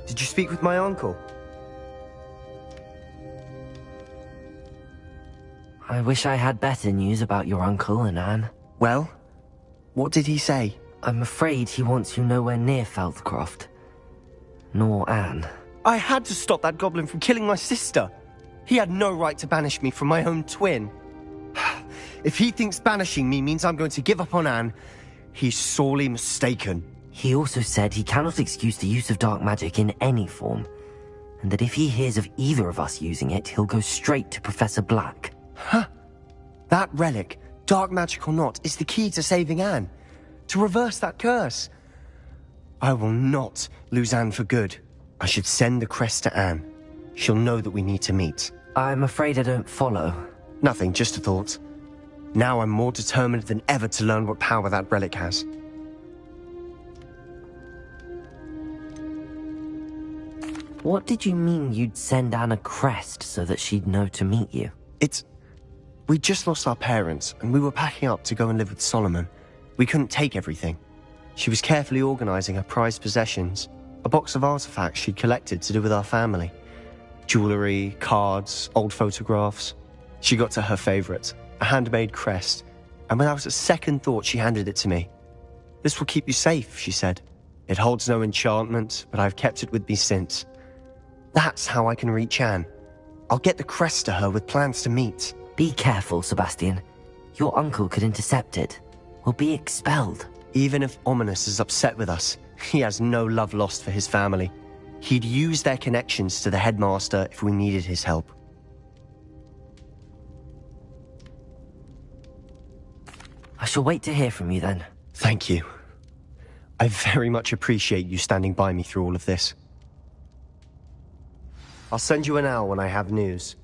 Did you speak with my uncle? I wish I had better news about your uncle and Anne. Well, what did he say? I'm afraid he wants you nowhere near Feldcroft. Nor Anne. I had to stop that goblin from killing my sister. He had no right to banish me from my own twin. If he thinks banishing me means I'm going to give up on Anne, he's sorely mistaken. He also said he cannot excuse the use of dark magic in any form, and that if he hears of either of us using it, he'll go straight to Professor Black. Huh? That relic, dark magic or not, is the key to saving Anne. To reverse that curse. I will not lose Anne for good. I should send the crest to Anne. She'll know that we need to meet. I'm afraid I don't follow. Nothing, just a thought. Now I'm more determined than ever to learn what power that relic has. What did you mean you'd send Anne a crest so that she'd know to meet you? We just lost our parents, and we were packing up to go and live with Solomon. We couldn't take everything. She was carefully organizing her prized possessions, a box of artifacts she'd collected to do with our family. Jewelry, cards, old photographs. She got to her favorite, a handmade crest, and without a second thought she handed it to me. "This will keep you safe," she said. "It holds no enchantment, but I've kept it with me since. That's how I can reach Anne. I'll get the crest to her with plans to meet." Be careful, Sebastian. Your uncle could intercept it. We'll be expelled. Even if Ominous is upset with us, he has no love lost for his family. He'd use their connections to the headmaster if we needed his help. I shall wait to hear from you then. Thank you. I very much appreciate you standing by me through all of this. I'll send you an owl when I have news.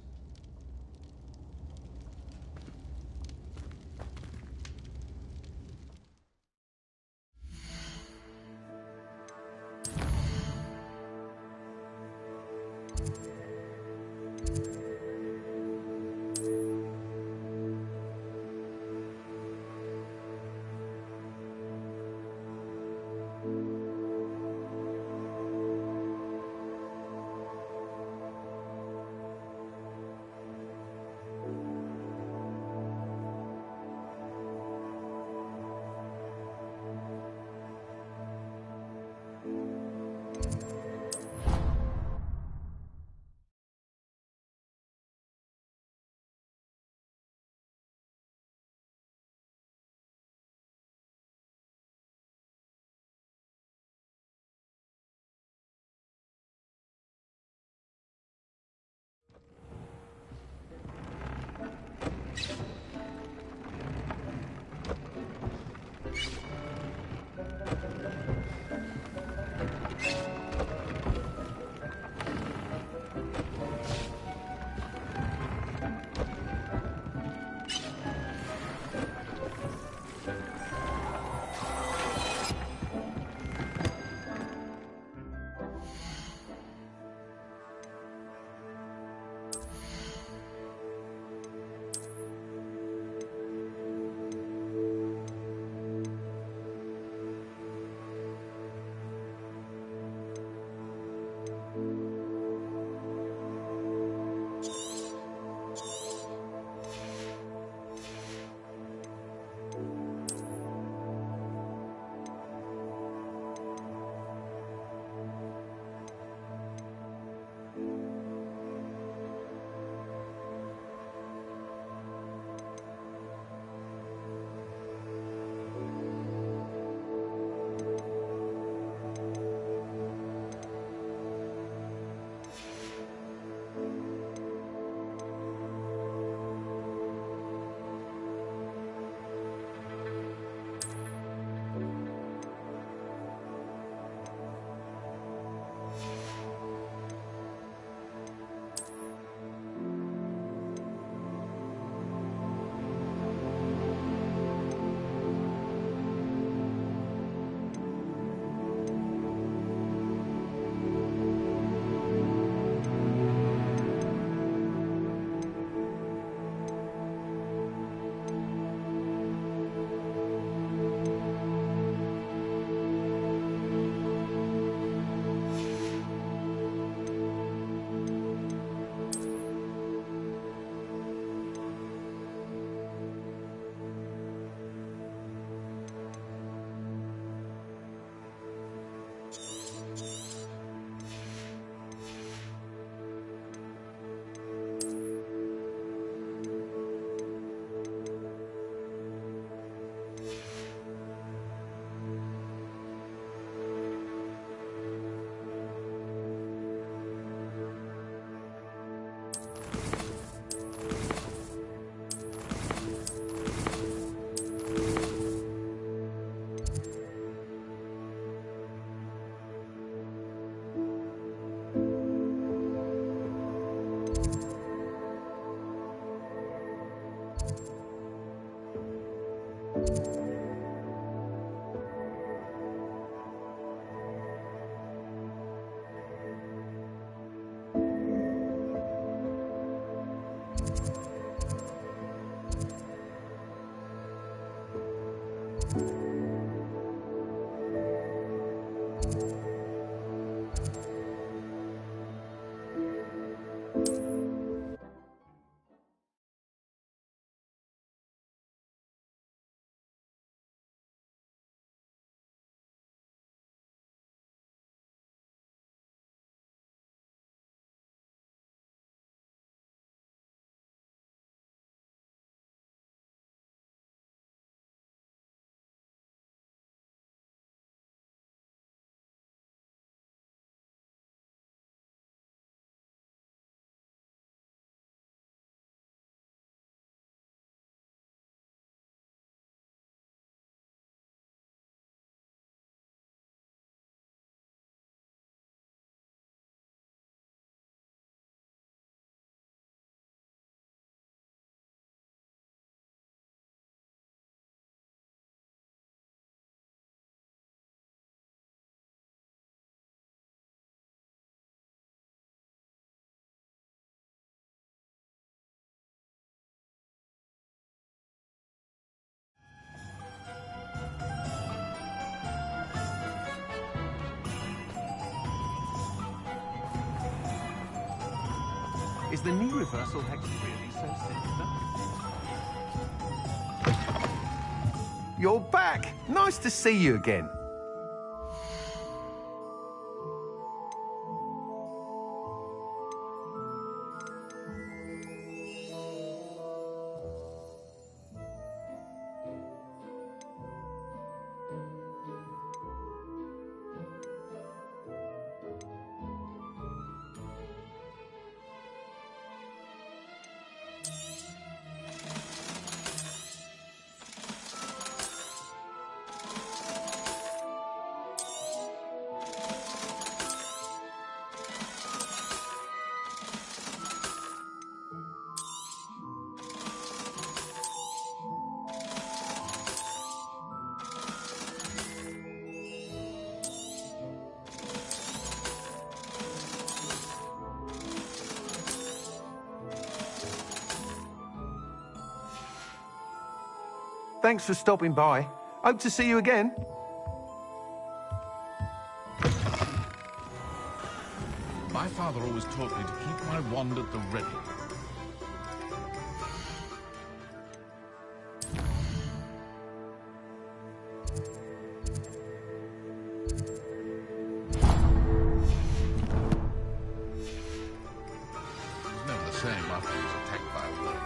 Is the knee reversal hex really so sinister? You're back! Nice to see you again. Thanks for stopping by. Hope to see you again. My father always taught me to keep my wand at the ready. It's never the same after he was attacked by a wolf.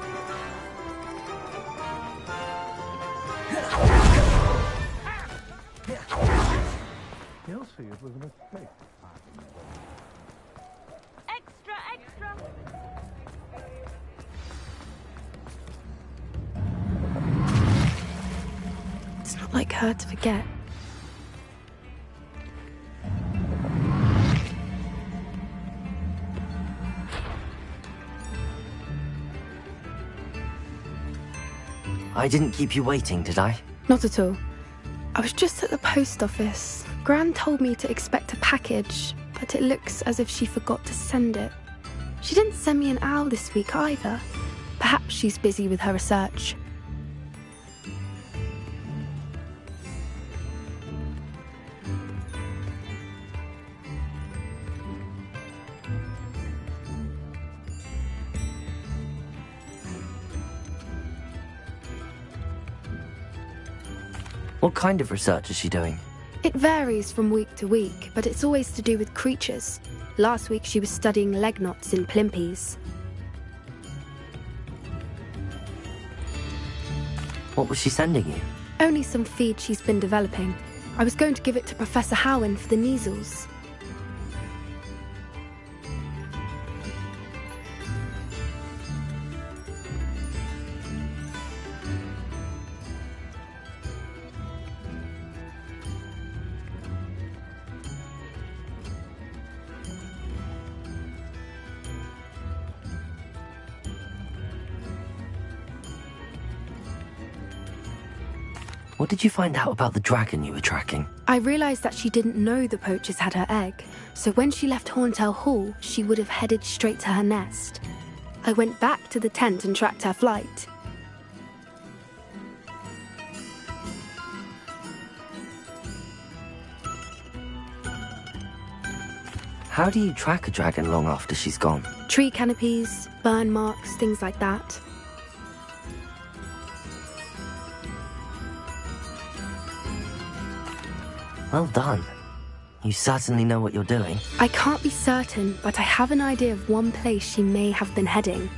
You'll see it was a mistake. Extra, extra! It's not like her to forget. I didn't keep you waiting, did I? Not at all. I was just at the post office. Gran told me to expect a package, but it looks as if she forgot to send it. She didn't send me an owl this week either. Perhaps she's busy with her research. What kind of research is she doing? It varies from week to week, but it's always to do with creatures. Last week she was studying leg knots in plimpies. What was she sending you? Only some feed she's been developing. I was going to give it to Professor Howen for the measles. What did you find out about the dragon you were tracking? I realised that she didn't know the poachers had her egg, so when she left Horntail Hall, she would have headed straight to her nest. I went back to the tent and tracked her flight. How do you track a dragon long after she's gone? Tree canopies, burn marks, things like that. Well done. You certainly know what you're doing. I can't be certain, but I have an idea of one place she may have been heading.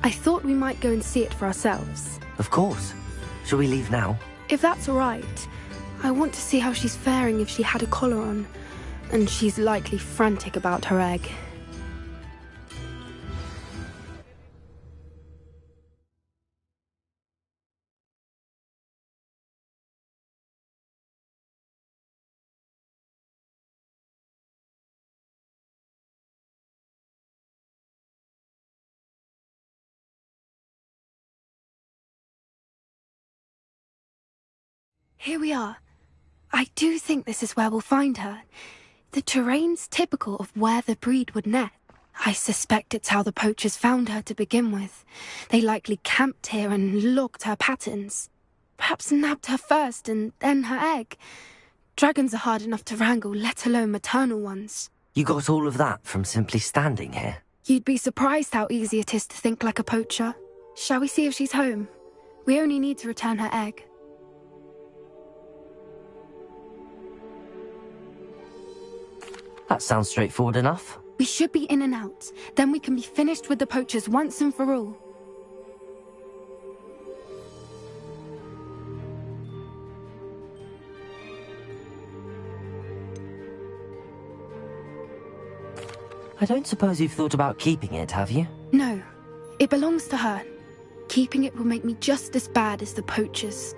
I thought we might go and see it for ourselves. Of course. Shall we leave now? If that's all right. I want to see how she's faring if she had a collar on. And she's likely frantic about her egg. Here we are. I do think this is where we'll find her. The terrain's typical of where the breed would nest. I suspect it's how the poachers found her to begin with. They likely camped here and logged her patterns. Perhaps nabbed her first and then her egg. Dragons are hard enough to wrangle, let alone maternal ones. You got all of that from simply standing here? You'd be surprised how easy it is to think like a poacher. Shall we see if she's home? We only need to return her egg. That sounds straightforward enough. We should be in and out. Then we can be finished with the poachers once and for all. I don't suppose you've thought about keeping it, have you? No. It belongs to her. Keeping it will make me just as bad as the poachers.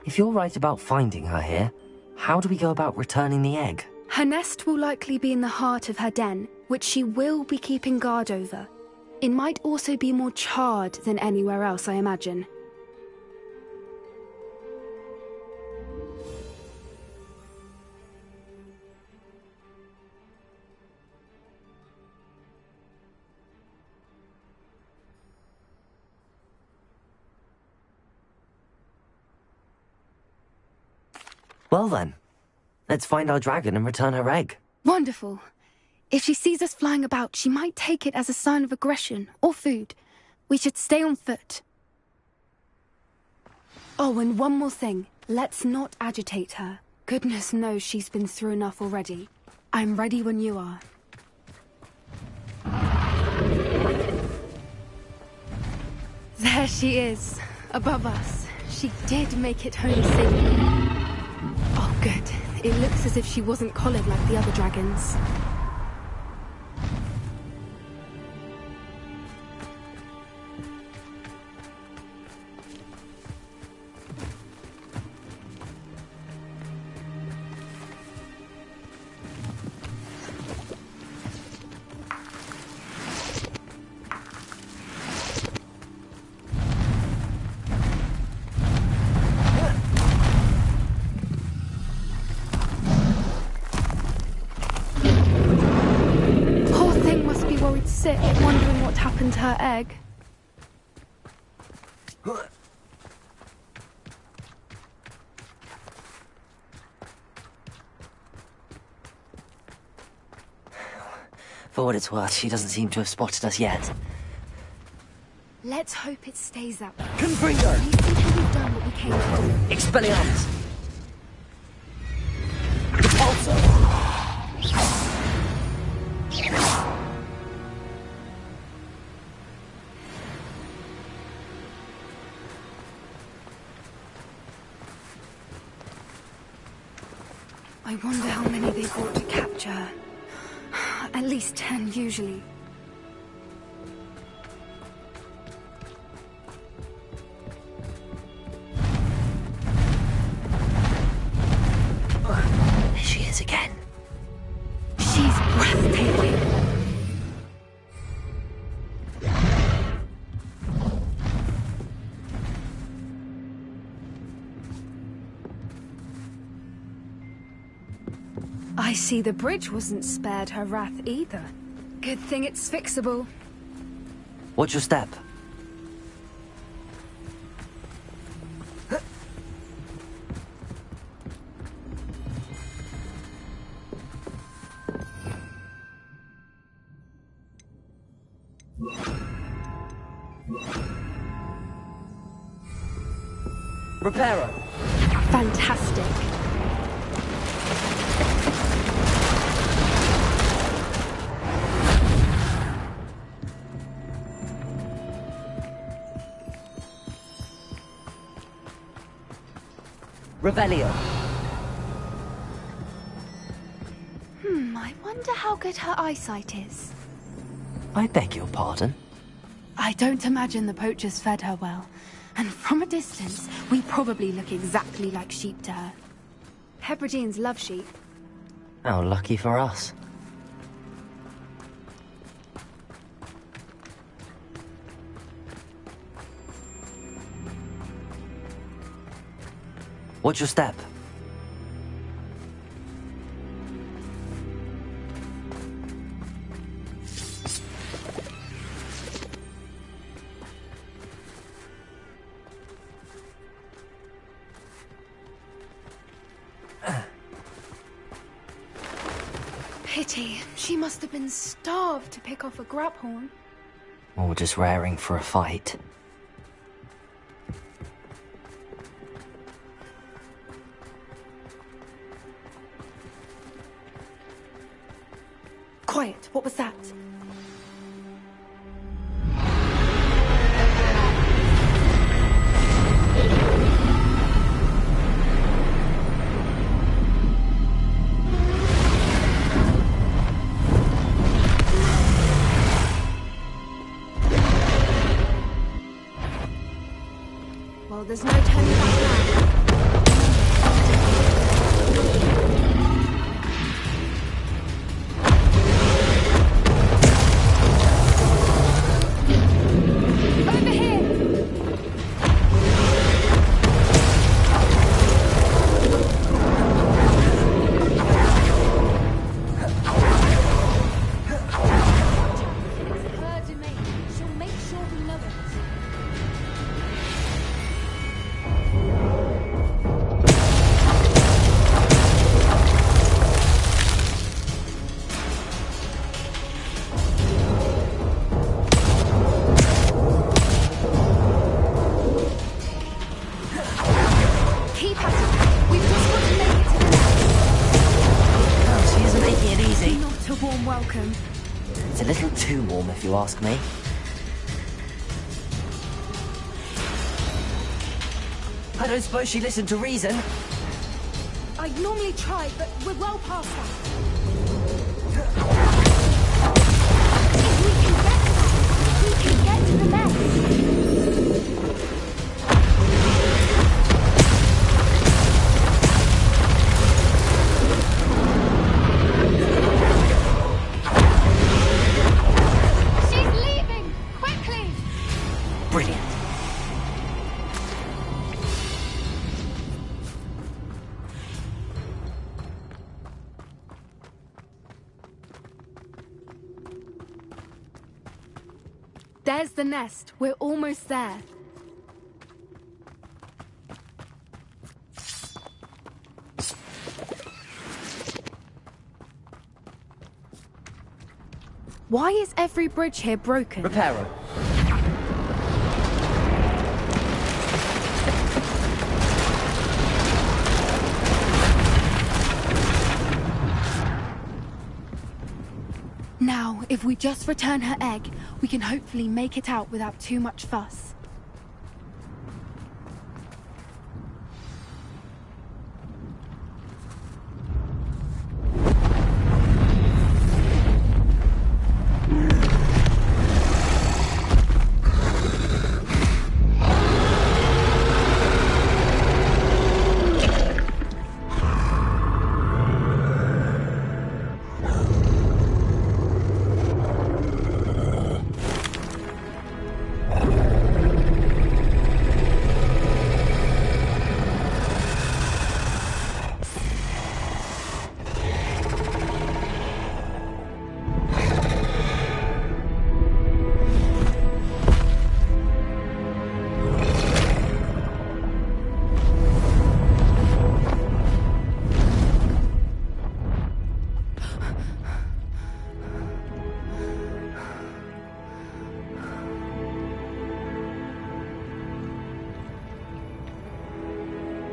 If you're right about finding her here, how do we go about returning the egg? Her nest will likely be in the heart of her den, which she will be keeping guard over. It might also be more charred than anywhere else, I imagine. Well then, let's find our dragon and return her egg. Wonderful. If she sees us flying about, she might take it as a sign of aggression or food. We should stay on foot. Oh, and one more thing. Let's not agitate her. Goodness knows she's been through enough already. I'm ready when you are. There she is, above us. She did make it home safely. Oh, good. It looks as if she wasn't collared like the other dragons. Sick, wondering what happened to her egg. For what it's worth, she doesn't seem to have spotted us yet. Let's hope it stays that way. Confringo! At least until we've done what we came to do. Expelliarmus! Repulsor! I wonder how many they brought to capture her. At least 10, usually. There she is again. She's breathtaking. I see the bridge wasn't spared her wrath either. Good thing it's fixable. What's your step? Reparo. Fantastic. Revelio. I wonder how good her eyesight is. I beg your pardon? I don't imagine the poachers fed her well. And from a distance, we probably look exactly like sheep to her. Hebrideans love sheep. How lucky for us. What's your step? pity. She must have been starved to pick off a grabhorn. Or just raring for a fight. Quiet, what was that? Well, there's no turning back now. Over here! Birds in me. She'll make sure we know it. Keep at it. We've just got to make it to the nest. Oh, she isn't making it easy. Not a warm welcome. It's a little too warm, if you ask me. I don't suppose she listened to reason. I'd normally try, but we're well past that. If we can get there, we can get to the nest. She's leaving! Quickly! Brilliant. There's the nest. We're almost there. Why is every bridge here broken? Repair her. Now, if we just return her egg, we can hopefully make it out without too much fuss.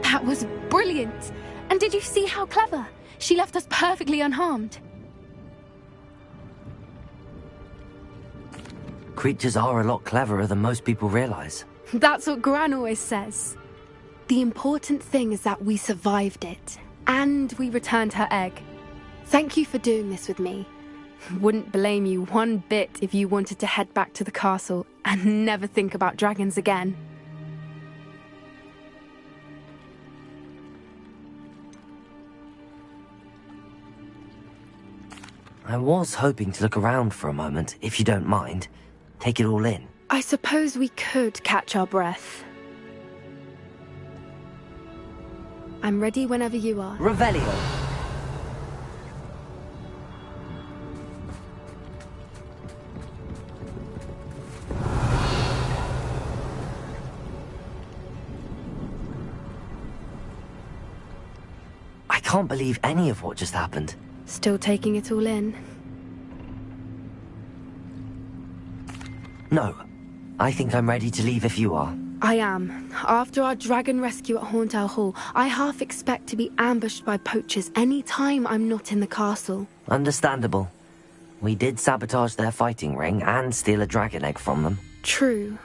That was brilliant! And did you see how clever? She left us perfectly unharmed. Creatures are a lot cleverer than most people realize. That's what Gran always says. The important thing is that we survived it, and we returned her egg. Thank you for doing this with me. Wouldn't blame you one bit if you wanted to head back to the castle and never think about dragons again. I was hoping to look around for a moment, if you don't mind. Take it all in. I suppose we could catch our breath. I'm ready whenever you are. Revelio. I can't believe any of what just happened. Still taking it all in? No. I think I'm ready to leave if you are. I am. After our dragon rescue at Horntail Hall, I half expect to be ambushed by poachers any time I'm not in the castle. Understandable. We did sabotage their fighting ring and steal a dragon egg from them. True.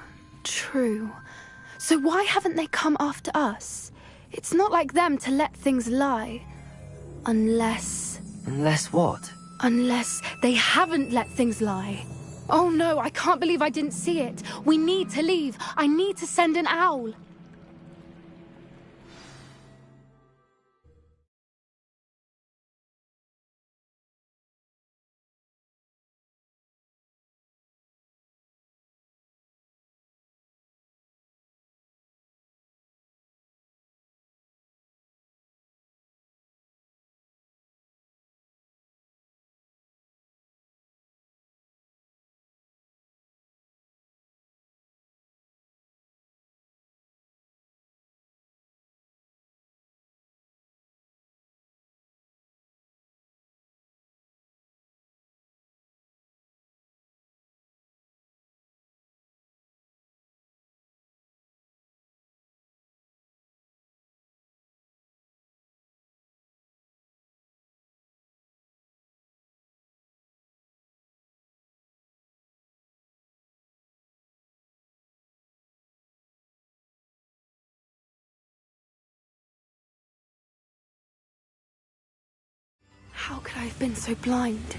True. So why haven't they come after us? It's not like them to let things lie. Unless... Unless what? Unless they haven't let things lie. Oh no, I can't believe I didn't see it. We need to leave. I need to send an owl. How could I have been so blind?